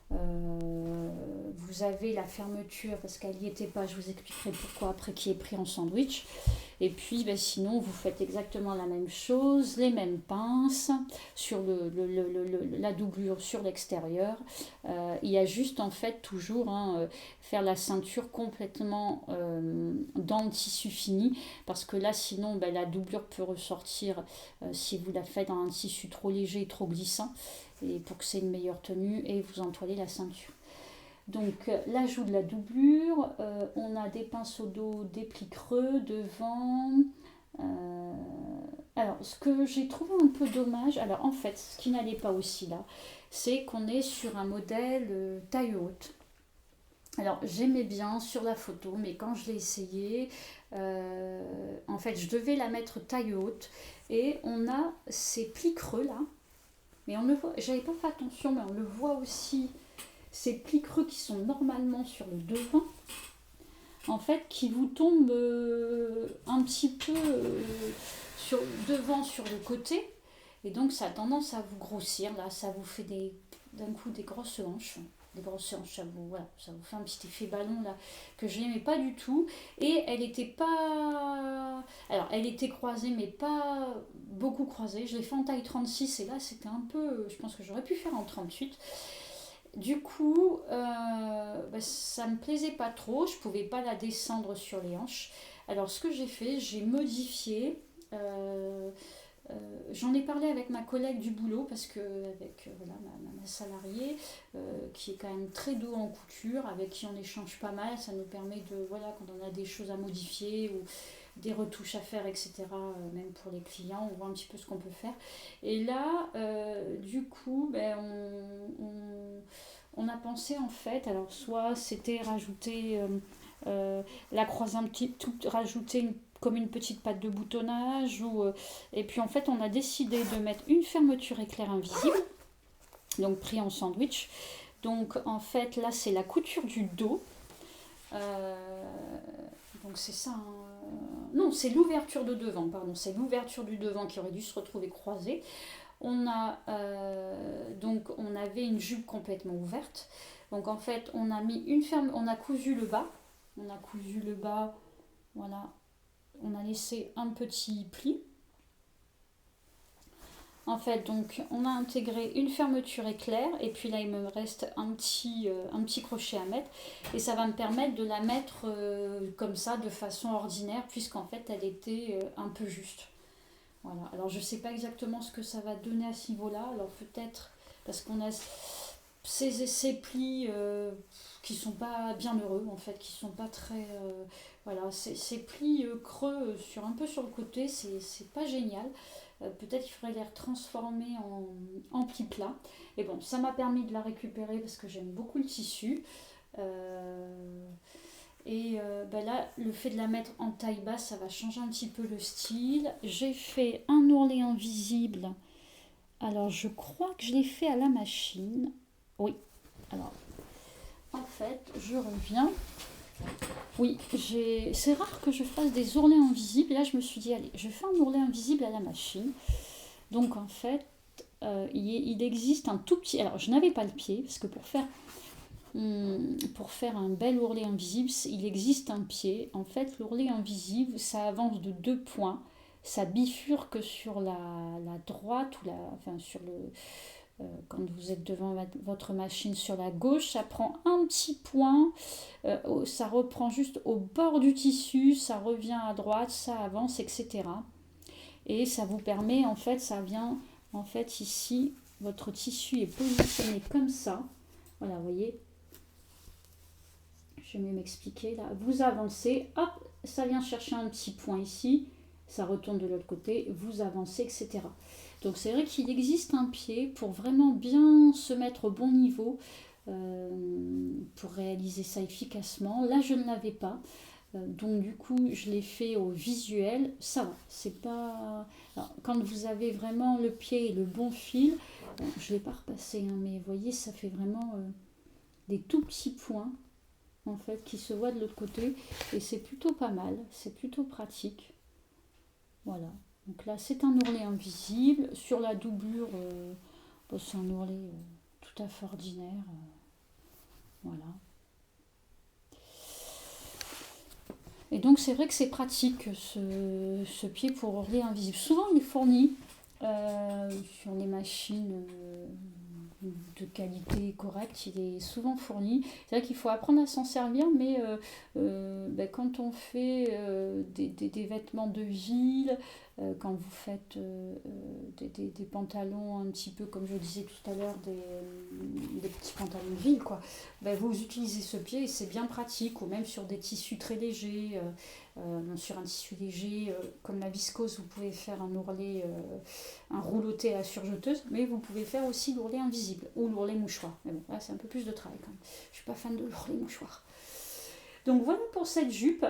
Vous avez la fermeture parce qu'elle n'y était pas, je vous expliquerai pourquoi après, qui est pris en sandwich. Et puis sinon vous faites exactement la même chose, les mêmes pinces sur la doublure sur l'extérieur. Il y a juste en fait toujours faire la ceinture complètement dans le tissu fini, parce que là sinon la doublure peut ressortir si vous la faites dans un tissu trop léger et trop glissant, et pour que c'est une meilleure tenue, et vous entoilez la ceinture. Donc l'ajout de la doublure, on a des pinces au dos, des plis creux devant. Alors ce que j'ai trouvé un peu dommage, alors en fait ce qui n'allait pas aussi là, c'est qu'on est sur un modèle taille haute. Alors j'aimais bien sur la photo, mais quand je l'ai essayé, en fait je devais la mettre taille haute, et on a ces plis creux là, mais on le voit, j'avais pas fait attention, mais on le voit aussi, ces plis creux qui sont normalement sur le devant, en fait, qui vous tombent un petit peu sur devant, sur le côté, et donc ça a tendance à vous grossir, là, ça vous fait d'un coup des grosses hanches. Ça vous fait un petit effet ballon là que je n'aimais pas du tout. Et elle était pas. Alors, elle était croisée, mais pas beaucoup croisée. Je l'ai fait en taille 36 et là, c'était un peu. Je pense que j'aurais pu faire en 38. Du coup, ça me plaisait pas trop. Je pouvais pas la descendre sur les hanches. Alors, ce que j'ai fait, j'ai modifié. J'en ai parlé avec ma collègue du boulot parce que avec ma salariée qui est quand même très douée en couture, avec qui on échange pas mal, ça nous permet de quand on a des choses à modifier ou des retouches à faire, etc., même pour les clients, on voit un petit peu ce qu'on peut faire. Et là du coup on a pensé en fait, alors soit c'était rajouter la croise un petit tout, rajouter comme une petite patte de boutonnage, et puis en fait on a décidé de mettre une fermeture éclair invisible, donc pris en sandwich. Donc en fait là c'est la couture du dos, donc c'est ça, non c'est l'ouverture de devant, pardon, c'est l'ouverture du devant qui aurait dû se retrouver croisée. On avait une jupe complètement ouverte, donc en fait on a mis on a cousu le bas, voilà. On a laissé un petit pli. En fait, donc, on a intégré une fermeture éclair, et puis là, il me reste un petit crochet à mettre, et ça va me permettre de la mettre comme ça, de façon ordinaire, puisqu'en fait, elle était un peu juste. Voilà. Alors, je ne sais pas exactement ce que ça va donner à ce niveau-là. Alors, peut-être, parce qu'on a ces plis qui sont pas bien heureux, en fait, qui sont pas très... ces plis creux un peu sur le côté, c'est pas génial. Peut-être qu'il faudrait les transformer en plis plats. Et bon, ça m'a permis de la récupérer parce que j'aime beaucoup le tissu. Là, le fait de la mettre en taille basse, ça va changer un petit peu le style. J'ai fait un ourlet invisible. Alors, je crois que je l'ai fait à la machine. Oui. Alors, en fait, je reviens. Oui, c'est rare que je fasse des ourlets invisibles. Là, je me suis dit, allez, je fais un ourlet invisible à la machine. Donc, en fait, il existe un tout petit... Alors, je n'avais pas le pied, parce que pour faire un bel ourlet invisible, il existe un pied. En fait, l'ourlet invisible, ça avance de 2 points. Ça bifurque sur la droite, ou enfin, sur quand vous êtes devant votre machine sur la gauche, ça prend un petit point, ça reprend juste au bord du tissu, ça revient à droite, ça avance, etc. Et ça vous permet, en fait, ça vient, en fait, ici, votre tissu est positionné comme ça. Voilà, vous voyez. Je vais m'expliquer là. Vous avancez, hop, ça vient chercher un petit point ici, ça retourne de l'autre côté, vous avancez, etc. Donc c'est vrai qu'il existe un pied pour vraiment bien se mettre au bon niveau, pour réaliser ça efficacement. Là, je ne l'avais pas. Donc du coup, je l'ai fait au visuel. Ça va, c'est pas... Alors, quand vous avez vraiment le pied et le bon fil, je ne l'ai pas repassé, hein, mais vous voyez, ça fait vraiment des tout petits points, en fait, qui se voient de l'autre côté. Et c'est plutôt pas mal, c'est plutôt pratique. Voilà. Donc là, c'est un ourlet invisible. Sur la doublure, c'est un ourlet tout à fait ordinaire. Voilà. Et donc c'est vrai que c'est pratique ce pied pour ourlet invisible. Souvent il est fourni sur les machines de qualité correcte, il est souvent fourni. C'est vrai qu'il faut apprendre à s'en servir, mais quand on fait des vêtements de ville, quand vous faites des pantalons un petit peu, comme je disais tout à l'heure, des petits pantalons de ville, quoi, vous utilisez ce pied et c'est bien pratique, ou même sur des tissus très légers, sur un tissu léger comme la viscose, vous pouvez faire un ourlet, un rouloté à la surjeteuse, mais vous pouvez faire aussi l'ourlet invisible ou l'ourlet mouchoir. Mais bon, là c'est un peu plus de travail quand même. Je suis pas fan de l'ourlet mouchoir. Donc voilà pour cette jupe.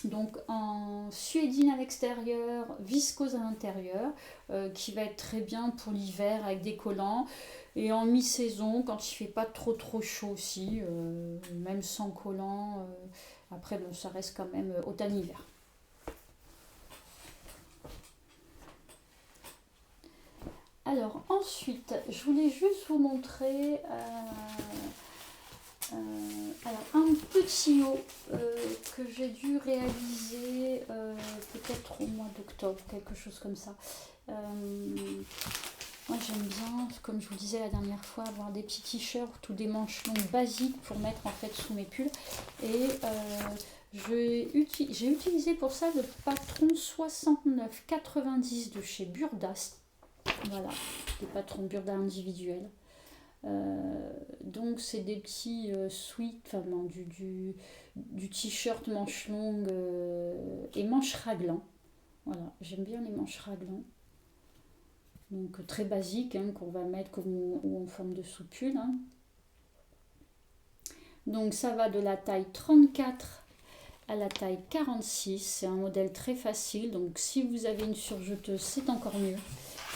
Donc en suédine à l'extérieur, viscose à l'intérieur, qui va être très bien pour l'hiver avec des collants, et en mi-saison quand il fait pas trop chaud aussi, même sans collants. Après bon, ça reste quand même automne-hiver. Alors ensuite, je voulais juste vous montrer alors un petit haut que j'ai dû réaliser peut-être au mois d'octobre, quelque chose comme ça. Moi j'aime bien, comme je vous disais la dernière fois, avoir des petits t-shirts ou des manches longues basiques pour mettre en fait sous mes pulls. Et j'ai utilisé pour ça le patron 69,90 de chez Burda. Voilà, des patrons Burda individuels. Donc c'est des petits sweats, enfin non, du t-shirt manche longue et manches raglan. Voilà, j'aime bien les manches raglan. Donc très basique, hein, qu'on va mettre ou en forme de soupule. Hein. Donc ça va de la taille 34 à la taille 46. C'est un modèle très facile. Donc si vous avez une surjeteuse, c'est encore mieux.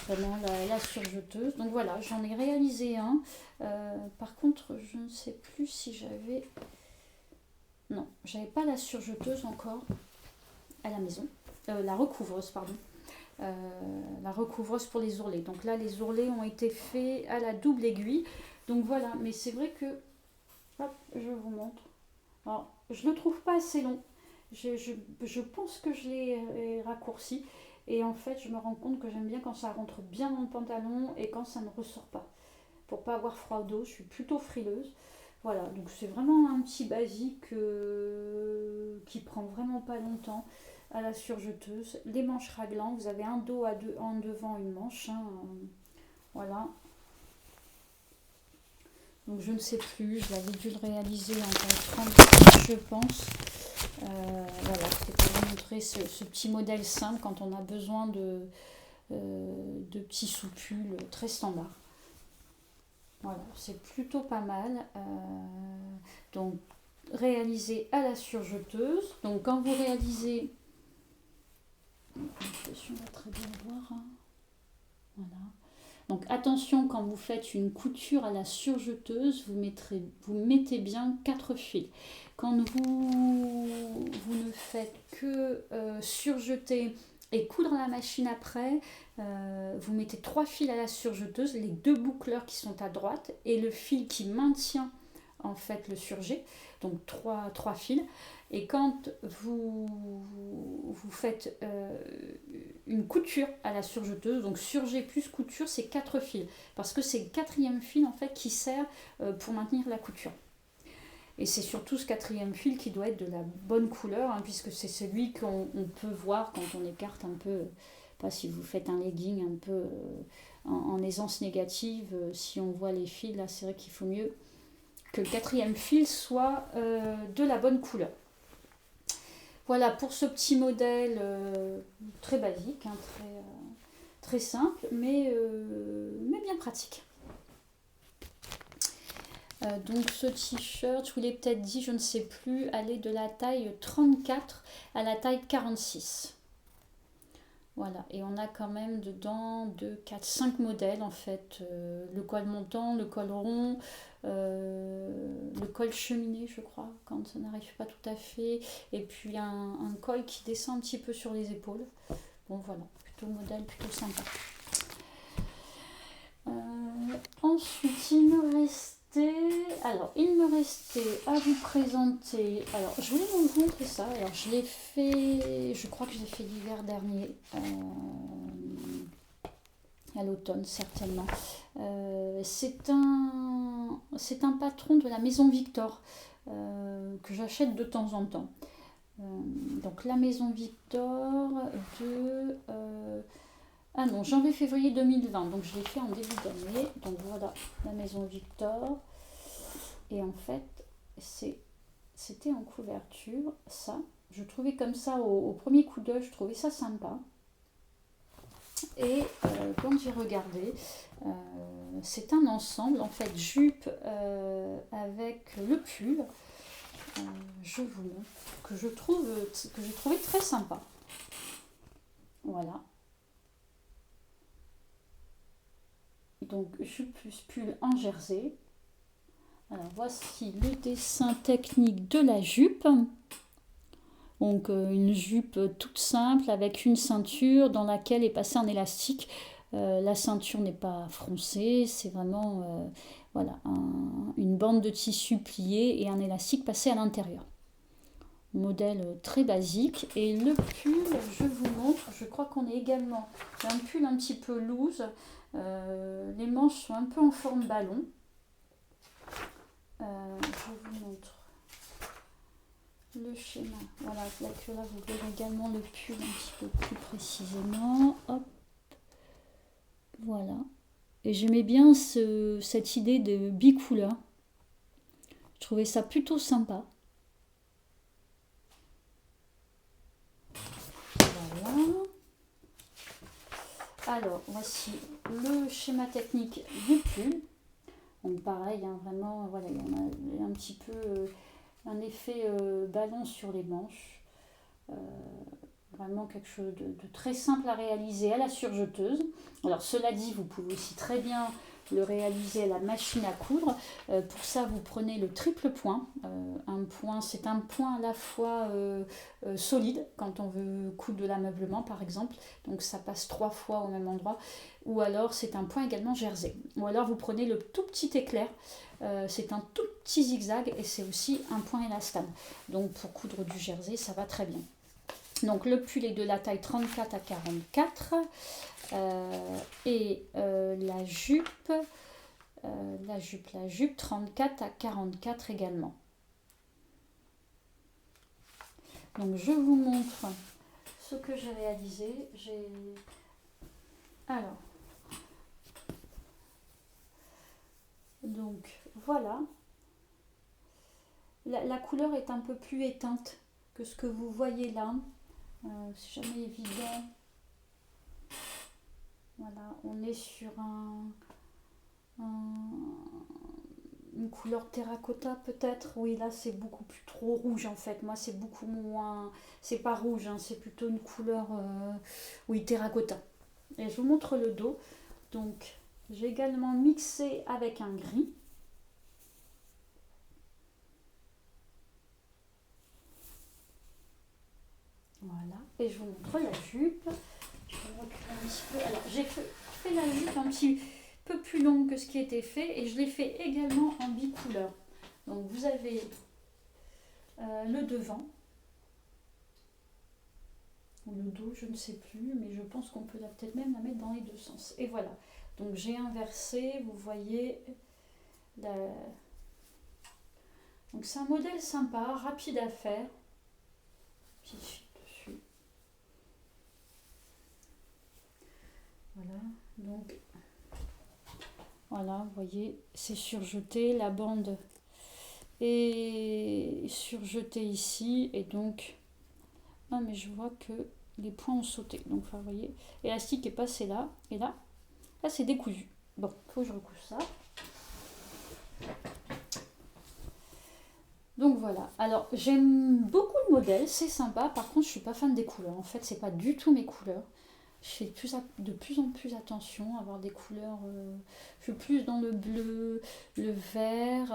Vraiment la surjeteuse. Donc voilà, j'en ai réalisé un. Par contre, je ne sais plus si j'avais... Non, j'avais pas la surjeteuse encore à la maison. La recouvreuse, pardon. La recouvreuse pour les ourlets. Donc là, les ourlets ont été faits à la double aiguille. Donc voilà, mais c'est vrai que... Hop, je vous montre. Alors, je le trouve pas assez long. Je pense que je l'ai raccourci. Et en fait, je me rends compte que j'aime bien quand ça rentre bien dans le pantalon et quand ça ne ressort pas. Pour pas avoir froid au dos, je suis plutôt frileuse. Voilà, donc c'est vraiment un petit basique qui prend vraiment pas longtemps à la surjeteuse. Les manches raglan, vous avez un dos en devant, une manche. Hein, voilà. Donc je ne sais plus, j'avais dû le réaliser en taille 30, je pense. Voilà, c'est pour vous montrer ce petit modèle simple quand on a besoin de petits soupules très standards. Voilà, c'est plutôt pas mal. Donc réalisé à la surjeteuse. Donc quand vous réalisez, on va très bien voir. Hein. Voilà. Donc attention, quand vous faites une couture à la surjeteuse, vous mettez bien 4 fils. Quand vous ne faites que surjeter Et coudre à la machine après, vous mettez 3 fils à la surjeteuse, les 2 boucleurs qui sont à droite et le fil qui maintient en fait le surjet, donc 3 fils. Et quand vous faites une couture à la surjeteuse, donc surjet plus couture, c'est 4 fils, parce que c'est le 4e fil en fait qui sert pour maintenir la couture. Et c'est surtout ce 4e fil qui doit être de la bonne couleur, hein, puisque c'est celui qu'on peut voir quand on écarte un peu, pas si vous faites un legging un peu en aisance négative, si on voit les fils, là c'est vrai qu'il faut mieux que le 4e fil soit de la bonne couleur. Voilà pour ce petit modèle très basique, hein, très simple, mais bien pratique. Donc ce t-shirt, je vous l'ai peut-être dit, je ne sais plus, allait de la taille 34 à la taille 46. Voilà, et on a quand même dedans 2, 4, 5 modèles en fait. Le col montant, le col rond, le col cheminé je crois, quand ça n'arrive pas tout à fait. Et puis un col qui descend un petit peu sur les épaules. Bon voilà, plutôt modèle, plutôt sympa. Ensuite il me restait à vous présenter. Alors, je voulais vous montrer ça. Alors, je l'ai fait, je crois que je l'ai fait l'hiver dernier, à l'automne certainement. C'est un patron de la Maison Victor que j'achète de temps en temps. Donc, la Maison Victor de janvier-février 2020, donc je l'ai fait en début d'année. Donc voilà, la Maison Victor. Et en fait, c'était en couverture, ça. Je trouvais comme ça, au premier coup d'œil, je trouvais ça sympa. Et quand j'ai regardé, c'est un ensemble, en fait, jupe avec le pull. Je vous montre, que j'ai trouvé très sympa. Voilà. Donc jupe plus pull en jersey. Alors voici le dessin technique de la jupe. Donc une jupe toute simple avec une ceinture dans laquelle est passé un élastique. La ceinture n'est pas froncée, c'est vraiment voilà, une bande de tissu pliée et un élastique passé à l'intérieur. Modèle très basique. Et le pull, je vous montre, je crois qu'on est également un pull un petit peu loose. Les manches sont un peu en forme ballon. Je vous montre le schéma. Voilà, là vous verrez également le pull un petit peu plus précisément. Hop. Voilà. Et j'aimais bien cette idée de bicouleur. Je trouvais ça plutôt sympa. Voilà. Alors, voici le schéma technique du pull. Donc pareil, hein, vraiment, voilà, il y en a un petit peu un effet ballon sur les manches. Vraiment quelque chose de très simple à réaliser à la surjeteuse. Alors cela dit, vous pouvez aussi très bien le réaliser à la machine à coudre. Pour ça, vous prenez le triple point. C'est un point à la fois solide quand on veut coudre de l'ameublement par exemple. Donc ça passe 3 fois au même endroit. Ou alors c'est un point également jersey. Ou alors vous prenez le tout petit éclair. C'est un tout petit zigzag et c'est aussi un point élastane. Donc pour coudre du jersey, ça va très bien. Donc le pull est de la taille 34 à 44 et la jupe 34 à 44 également. Donc je vous montre ce que j'ai réalisé. Alors, donc voilà. La couleur est un peu plus éteinte que ce que vous voyez là. C'est jamais évident. Voilà, on est sur une couleur terracotta peut-être. Oui, là c'est beaucoup plus trop rouge en fait. Moi c'est beaucoup moins. C'est pas rouge, hein, c'est plutôt une couleur oui, terracotta. Et je vous montre le dos. Donc j'ai également mixé avec un gris. Voilà. et je vous montre la jupe. Je vais reculer un petit peu. Alors j'ai fait la jupe un petit peu plus longue que ce qui était fait et je l'ai fait également en bicouleur. Donc vous avez le devant ou le dos, je ne sais plus, mais je pense qu'on peut peut-être même la mettre dans les deux sens. Et voilà. Donc j'ai inversé, vous voyez la... Donc c'est un modèle sympa, rapide à faire. Petite suite dessus. Voilà, donc voilà, vous voyez, c'est surjeté, la bande est surjetée ici, et donc, ah mais je vois que les points ont sauté, donc enfin, vous voyez, l'élastique est passé là, et là c'est décousu. Bon, il faut que je recousse ça. Donc voilà, alors j'aime beaucoup le modèle, c'est sympa, par contre je suis pas fan des couleurs, en fait c'est pas du tout mes couleurs. Je fais de plus en plus attention à avoir des couleurs, je suis plus dans le bleu, le vert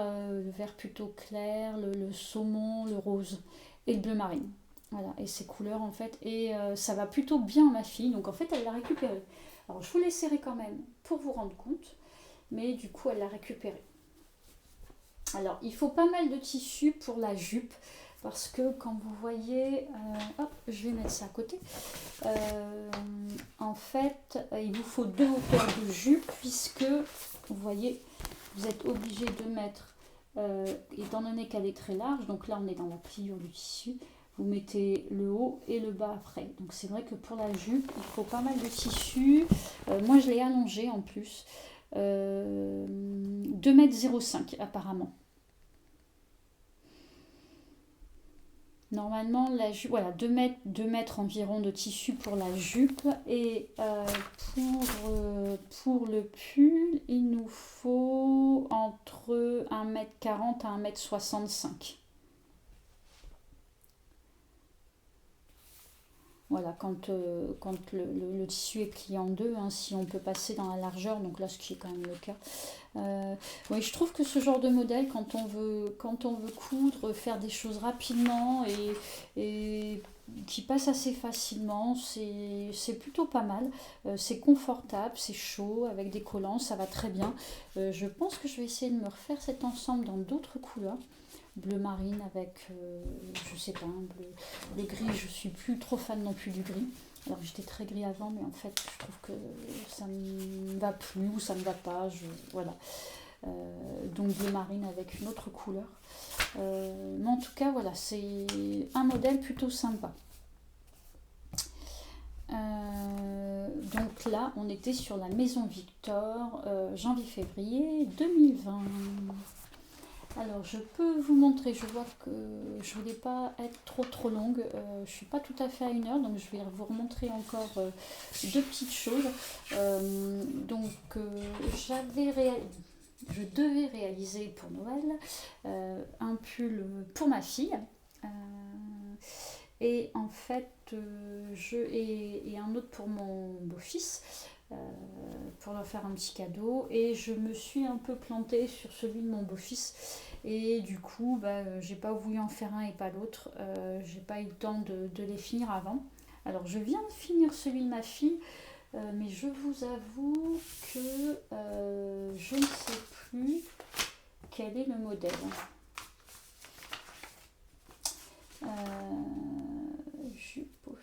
plutôt clair, le saumon, le rose et le bleu marine. Voilà, et ces couleurs en fait, et ça va plutôt bien à ma fille, donc en fait elle l'a récupéré. Alors je vous l'ai serré quand même pour vous rendre compte, mais du coup elle l'a récupéré. Alors, il faut pas mal de tissu pour la jupe parce que quand vous voyez, hop, je vais mettre ça à côté. En fait, il vous faut 2 hauteurs de jupe puisque, vous voyez, vous êtes obligé de mettre, étant donné qu'elle est très large, donc là on est dans la pliure du tissu, vous mettez le haut et le bas après. Donc c'est vrai que pour la jupe, il faut pas mal de tissu. Moi je l'ai allongé en plus. 2,05 m apparemment. Normalement, la jupe, voilà, 2 mètres environ de tissu pour la jupe. Et pour le pull, il nous faut entre 1,40 m à 1,65 m. Voilà, quand le tissu est plié en deux, hein, si on peut passer dans la largeur, donc là ce qui est quand même le cas. Oui, je trouve que ce genre de modèle, quand on veut coudre, faire des choses rapidement et qui passent assez facilement, c'est plutôt pas mal. C'est confortable, c'est chaud, avec des collants, ça va très bien. Je pense que je vais essayer de me refaire cet ensemble dans d'autres couleurs. Bleu marine avec, je sais pas, un bleu. Le gris, je suis plus trop fan non plus du gris. Alors j'étais très gris avant, mais en fait je trouve que ça me va plus ou ça me va pas. Voilà. Donc bleu marine avec une autre couleur. Mais en tout cas, voilà, c'est un modèle plutôt sympa. Donc là, on était sur la Maison Victor, janvier-février 2020. Alors, je peux vous montrer, je vois que je ne voulais pas être trop longue, je ne suis pas tout à fait à 1 heure, donc je vais vous remontrer encore 2 petites choses. Je devais réaliser pour Noël un pull pour ma fille, et en fait, et un autre pour mon beau-fils. Pour leur faire un petit cadeau, et je me suis un peu plantée sur celui de mon beau-fils, et du coup j'ai pas voulu en faire un et pas l'autre. J'ai pas eu le temps de les finir avant. Alors je viens de finir celui de ma fille, mais je vous avoue que je ne sais plus quel est le modèle. Jupe pochon.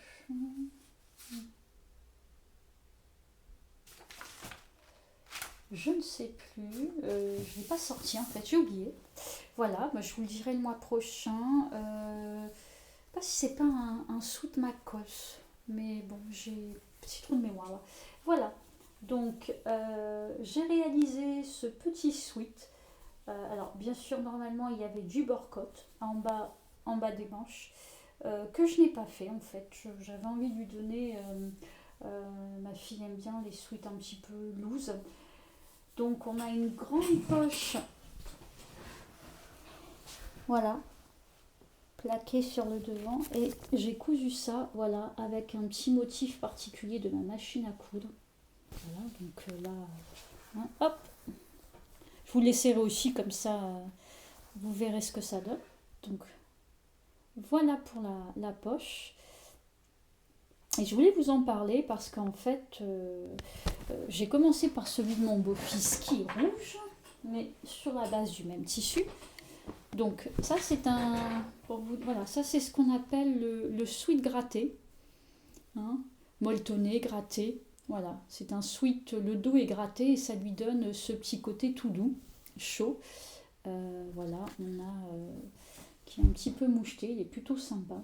Je ne sais plus, je ne l'ai pas sorti en fait, j'ai oublié. Voilà, je vous le dirai le mois prochain. Pas si c'est pas un suit McCoss, mais bon, j'ai un petit trou de mémoire là. Voilà, donc j'ai réalisé ce petit suite. Alors bien sûr, normalement il y avait du bord-côte en bas des manches, que je n'ai pas fait en fait. J'avais envie de lui donner, ma fille aime bien les suites un petit peu loose. Donc on a une grande poche, voilà, plaquée sur le devant, et j'ai cousu ça, voilà, avec un petit motif particulier de ma machine à coudre. Voilà, donc là, hein, hop, je vous laisserai aussi comme ça, vous verrez ce que ça donne. Donc voilà pour la poche. Et je voulais vous en parler parce qu'en fait, j'ai commencé par celui de mon beau-fils qui est rouge, mais sur la base du même tissu. Donc ça c'est voilà, ça c'est ce qu'on appelle le sweat gratté, hein, molletonné, gratté. Voilà, c'est un sweat, le dos est gratté et ça lui donne ce petit côté tout doux, chaud. Voilà, on a qui est un petit peu moucheté, il est plutôt sympa.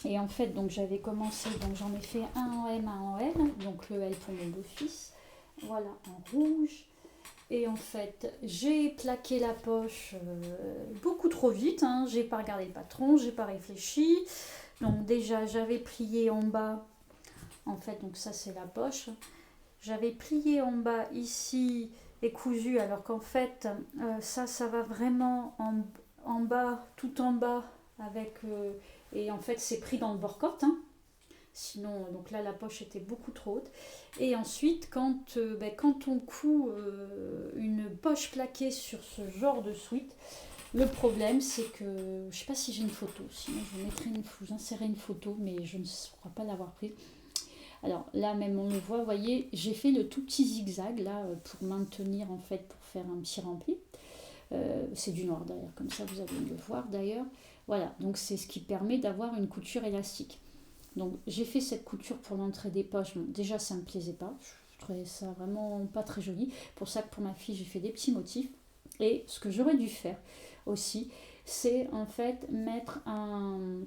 Et en fait, donc j'avais commencé, donc j'en ai fait un en M, un en L, donc le L pour mon beau-fils, voilà, en rouge. Et en fait, j'ai plaqué la poche beaucoup trop vite, hein. J'ai pas regardé le patron, j'ai pas réfléchi. Donc déjà, j'avais plié en bas, en fait, donc ça c'est la poche. J'avais plié en bas ici et cousu, alors qu'en fait, ça va vraiment en bas, tout en bas, avec... et en fait, c'est pris dans le bord-côte, hein. Sinon, donc là, la poche était beaucoup trop haute. Et ensuite, quand on coud une poche plaquée sur ce genre de sweat, le problème, c'est que, je ne sais pas si j'ai une photo, sinon j'insérerai une photo, mais je ne crois pas l'avoir prise. Alors là, même on le voit, vous voyez, j'ai fait le tout petit zigzag, là, pour maintenir, en fait, pour faire un petit rempli. C'est du noir d'ailleurs, comme ça vous allez le voir d'ailleurs. Voilà, donc c'est ce qui permet d'avoir une couture élastique. Donc j'ai fait cette couture pour l'entrée des poches. Bon, déjà ça me plaisait pas, je trouvais ça vraiment pas très joli. Pour ça que pour ma fille j'ai fait des petits motifs. Et ce que j'aurais dû faire aussi, c'est en fait mettre un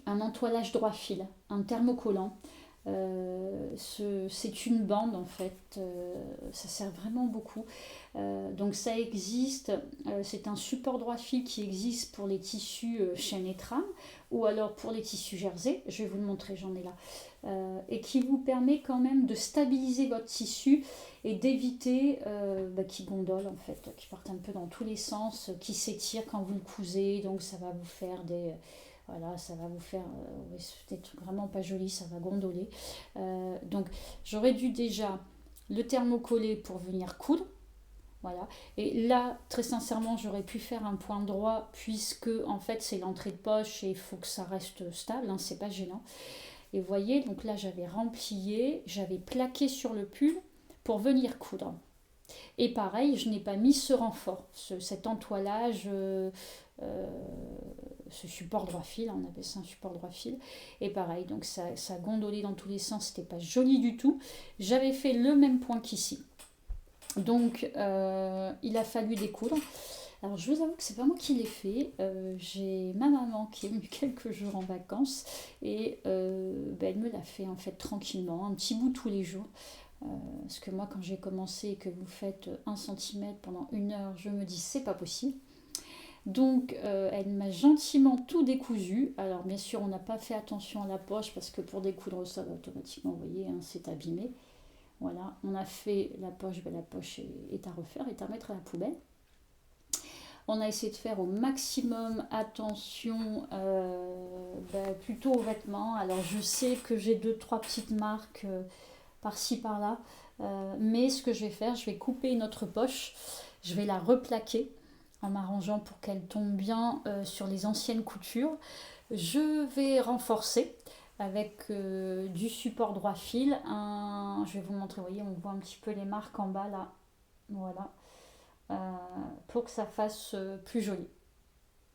entoilage droit fil, un thermocollant. C'est une bande en fait, ça sert vraiment beaucoup. Donc ça existe, c'est un support droit fil qui existe pour les tissus chêne et trame ou alors pour les tissus jersey, je vais vous le montrer, j'en ai là, et qui vous permet quand même de stabiliser votre tissu et d'éviter qu'il gondole en fait, qu'il parte un peu dans tous les sens, qui s'étire quand vous le cousez, donc ça va vous faire voilà, ça va vous faire des trucs vraiment pas jolis, ça va gondoler. Donc j'aurais dû déjà le thermocoller pour venir coudre. Voilà. Et là, très sincèrement, j'aurais pu faire un point droit puisque en fait c'est l'entrée de poche et il faut que ça reste stable, hein, c'est pas gênant. Et vous voyez, donc là j'avais remplié, j'avais plaqué sur le pull pour venir coudre. Et pareil, je n'ai pas mis ce renfort, cet entoilage, ce support droit fil, on appelle ça un support droit fil. Et pareil, donc ça gondolait dans tous les sens, c'était pas joli du tout. J'avais fait le même point qu'ici. Donc il a fallu découdre. Alors je vous avoue que c'est pas moi qui l'ai fait. J'ai ma maman qui est venue quelques jours en vacances et elle me l'a fait en fait tranquillement, un petit bout tous les jours. Parce que moi quand j'ai commencé et que vous faites 1 cm pendant 1 heure, je me dis c'est pas possible. Donc elle m'a gentiment tout décousu. Alors bien sûr on n'a pas fait attention à la poche parce que pour découdre ça automatiquement, vous voyez, hein, c'est abîmé. Voilà, on a fait la poche, la poche est à refaire, est à mettre à la poubelle. On a essayé de faire au maximum attention plutôt aux vêtements. Alors je sais que j'ai 2-3 petites marques par-ci par-là, mais ce que je vais faire, je vais couper une autre poche, je vais la replaquer en m'arrangeant pour qu'elle tombe bien sur les anciennes coutures. Je vais renforcer avec du support droit fil. Je vais vous montrer, vous voyez, on voit un petit peu les marques en bas là. Voilà. Pour que ça fasse plus joli.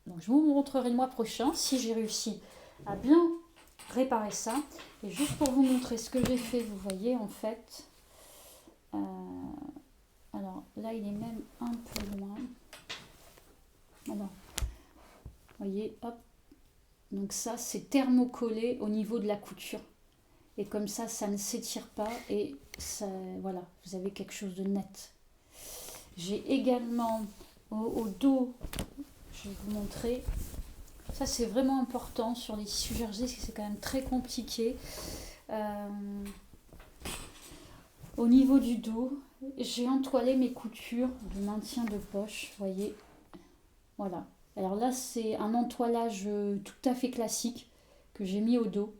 Donc je vous montrerai le mois prochain si j'ai réussi à bien réparer ça. Et juste pour vous montrer ce que j'ai fait, vous voyez en fait. Alors là il est même un peu loin. Alors, vous voyez, hop. Donc ça c'est thermocollé au niveau de la couture. Et comme ça ne s'étire pas et ça, voilà, vous avez quelque chose de net. J'ai également au dos, je vais vous montrer, ça c'est vraiment important sur les tissus jersey, parce que c'est quand même très compliqué. Au niveau du dos, j'ai entoilé mes coutures de maintien de poche, vous voyez, voilà. Alors là c'est un entoilage tout à fait classique que j'ai mis au dos,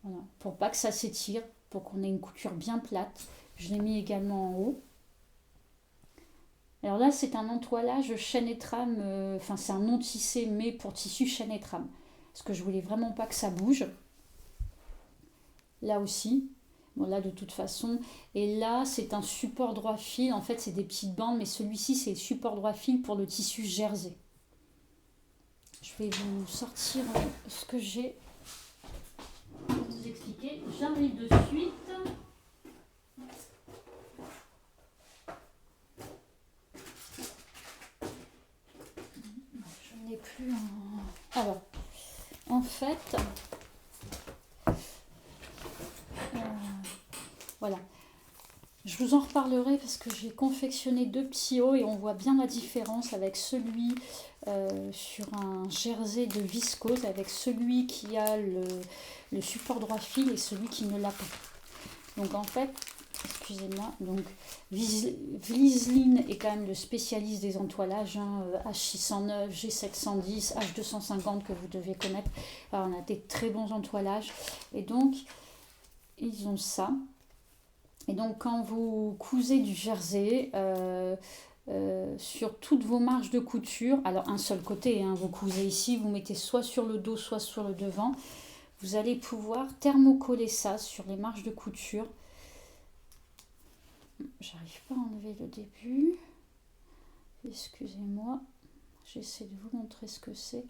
voilà, pour pas que ça s'étire, pour qu'on ait une couture bien plate. Je l'ai mis également en haut. Alors là, c'est un entoilage chêne et trame, c'est un non tissé, mais pour tissu chêne et trame. Parce que je voulais vraiment pas que ça bouge. là aussi. Bon, là, de toute façon. Et là, c'est un support droit fil. En fait, c'est des petites bandes, mais celui-ci, c'est le support droit fil pour le tissu jersey. Je vais vous sortir ce que j'ai pour vous expliquer. J'arrive de suite. Je n'ai plus un... Alors, en fait... voilà. Je vous en reparlerai parce que j'ai confectionné 2 petits hauts et on voit bien la différence avec celui sur un jersey de viscose, avec celui qui a le support droit fil et celui qui ne l'a pas. Donc en fait, excusez-moi, donc Vliesline est quand même le spécialiste des entoilages, hein, H609, G710, H250 que vous devez connaître. Alors, on a des très bons entoilages et donc ils ont ça. Et donc quand vous cousez du jersey sur toutes vos marges de couture, alors un seul côté, hein, vous cousez ici, vous mettez soit sur le dos, soit sur le devant, vous allez pouvoir thermocoller ça sur les marges de couture. J'arrive pas à enlever le début, excusez-moi, j'essaie de vous montrer ce que c'est.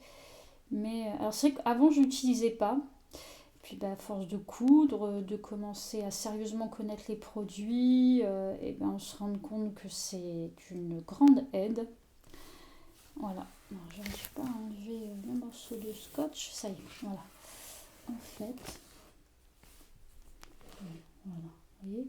Mais alors c'est vrai qu'avant je n'utilisais pas. Puis à force de coudre, de commencer à sérieusement connaître les produits, et on se rend compte que c'est une grande aide. Voilà. Je n'arrive pas à enlever le morceau de scotch. Ça y est, voilà. En fait, voilà, vous voyez,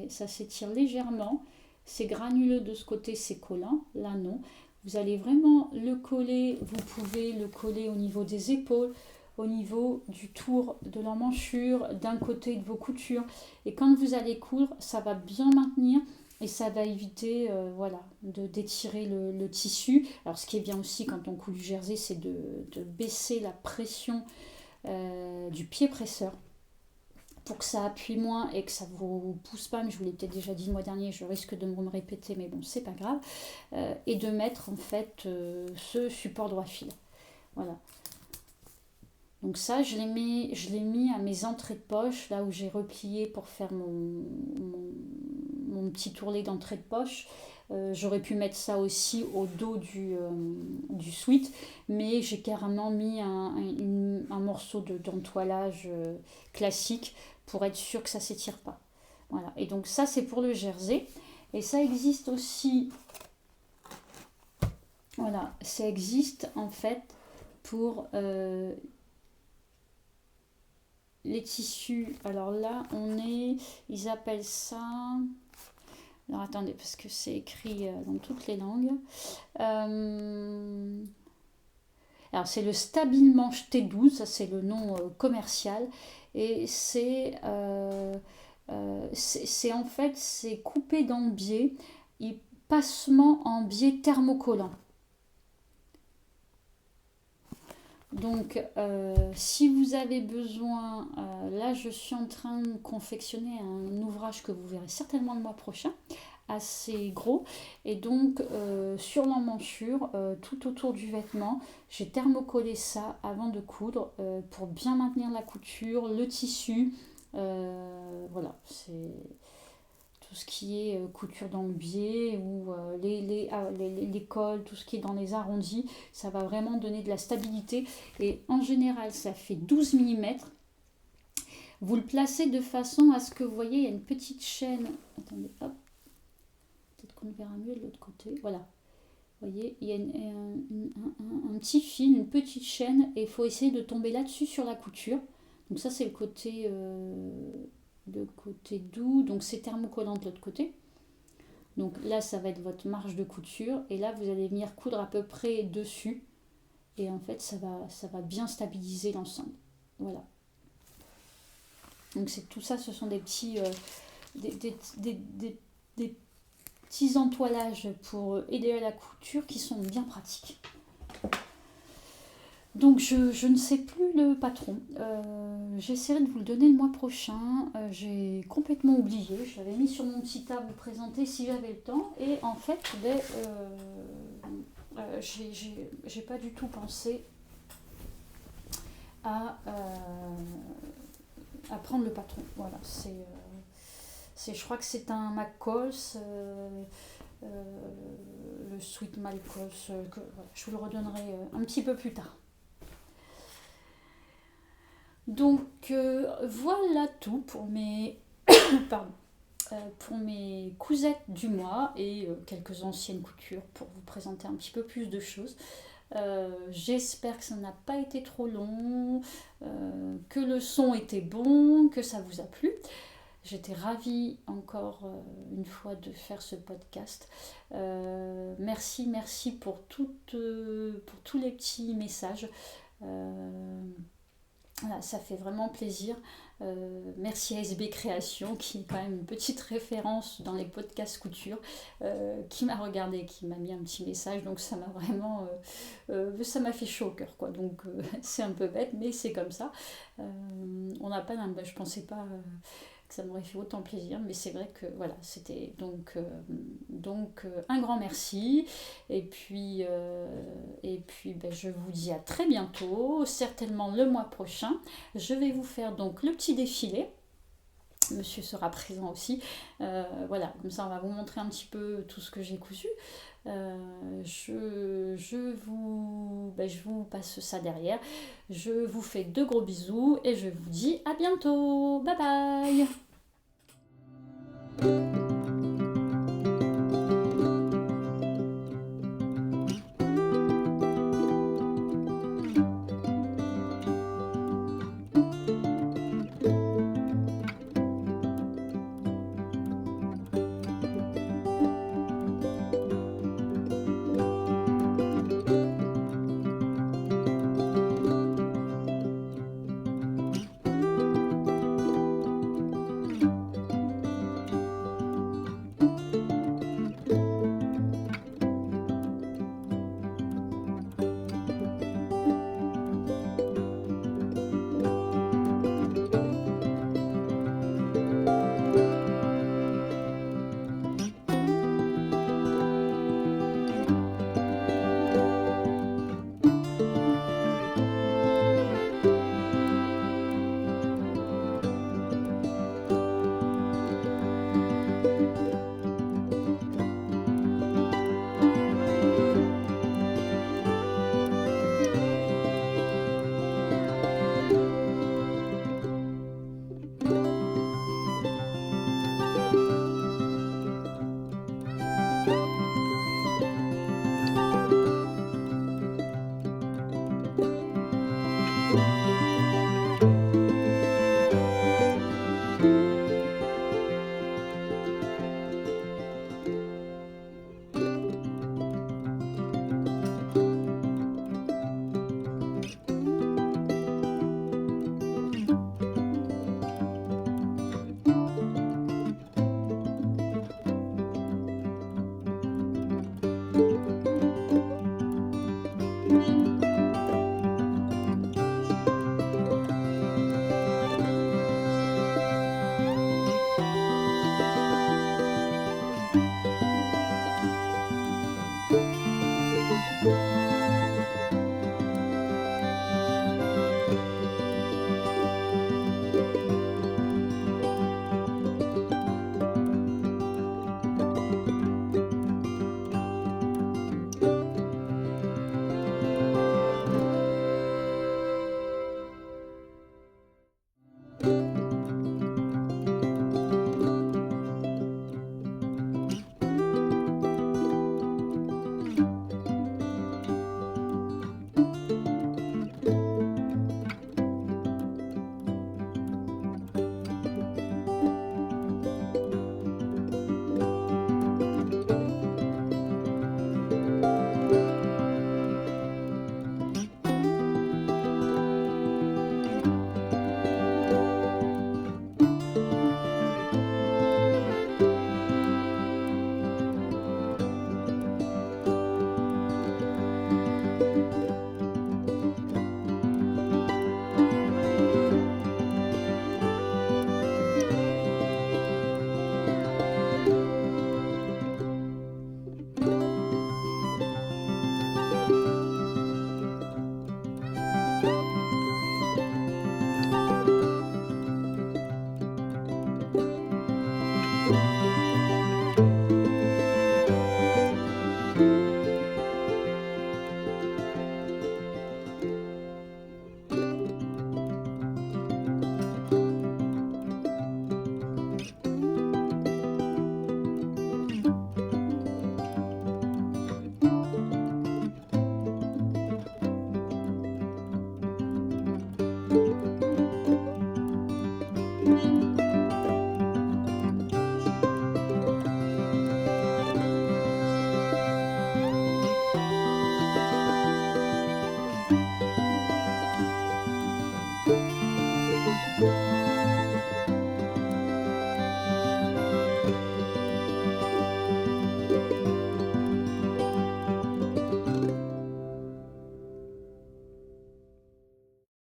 ça s'étire légèrement. C'est granuleux de ce côté, c'est collant. Là, non. Vous allez vraiment le coller. Vous pouvez le coller au niveau des épaules, au niveau du tour de l'emmanchure, d'un côté de vos coutures. Et quand vous allez coudre, ça va bien maintenir et ça va éviter voilà, d'étirer le tissu. Alors ce qui est bien aussi quand on coud du jersey, c'est de baisser la pression du pied presseur pour que ça appuie moins et que ça ne vous pousse pas. Mais je vous l'ai peut-être déjà dit le mois dernier, je risque de me répéter, mais bon, c'est pas grave. Et de mettre en fait ce support droit fil. Voilà. Donc ça, je l'ai mis à mes entrées de poche, là où j'ai replié pour faire mon petit tourlet d'entrée de poche. J'aurais pu mettre ça aussi au dos du sweat, mais j'ai carrément mis un morceau d'entoilage classique pour être sûr que ça ne s'étire pas. Voilà. Et donc ça, c'est pour le jersey. Et ça existe aussi... Voilà, ça existe en fait pour... les tissus, alors là ils appellent ça, alors attendez parce que c'est écrit dans toutes les langues, alors c'est le Stabile Manche T12, ça c'est le nom commercial, et c'est en fait c'est coupé dans le biais, et passement en biais thermocollant. Donc, si vous avez besoin, là je suis en train de confectionner un ouvrage que vous verrez certainement le mois prochain, assez gros. Et donc, sur l'emmanchure, tout autour du vêtement, j'ai thermocollé ça avant de coudre pour bien maintenir la couture, le tissu. Voilà, c'est... tout ce qui est couture dans le biais ou les cols, tout ce qui est dans les arrondis, ça va vraiment donner de la stabilité. Et en général, ça fait 12 mm. Vous le placez de façon à ce que vous voyez, il y a une petite chaîne. Attendez, hop. Peut-être qu'on le verra mieux de l'autre côté. Voilà. Vous voyez, il y a un petit fil, une petite chaîne, et il faut essayer de tomber là-dessus sur la couture. Donc ça, c'est le côté... le côté doux, donc c'est thermocollant de l'autre côté. Donc là, ça va être votre marge de couture, et là, vous allez venir coudre à peu près dessus, et en fait, ça va bien stabiliser l'ensemble. Voilà. Donc c'est tout ça, ce sont des petits, des petits entoilages pour aider à la couture qui sont bien pratiques. Donc je ne sais plus le patron. J'essaierai de vous le donner le mois prochain. J'ai complètement oublié. Je l'avais mis sur mon petit tas à vous présenter si j'avais le temps. Et en fait, j'ai pas du tout pensé à à prendre le patron. Voilà, je crois que c'est un McCalls, le Sweet McCalls, voilà, je vous le redonnerai un petit peu plus tard. Donc voilà tout pour mes pardon, pour mes cousettes du mois et quelques anciennes coutures pour vous présenter un petit peu plus de choses. J'espère que ça n'a pas été trop long, que le son était bon, que ça vous a plu. J'étais ravie encore une fois de faire ce podcast. Merci pour tous les petits messages. Voilà, ça fait vraiment plaisir. Merci à SB Création, qui est quand même une petite référence dans les podcasts couture, qui m'a regardé, qui m'a mis un petit message. Donc ça m'a vraiment, ça m'a fait chaud au cœur, quoi. Donc c'est un peu bête, mais c'est comme ça. On n'a pas, je pensais pas que ça m'aurait fait autant plaisir, mais c'est vrai que voilà, c'était donc un grand merci. Et puis je vous dis à très bientôt, certainement le mois prochain. Je vais vous faire donc le petit défilé. Monsieur sera présent aussi. Voilà, comme ça on va vous montrer un petit peu tout ce que j'ai cousu. Je vous passe ça derrière. Je vous fais de gros bisous et je vous dis à bientôt. Bye bye.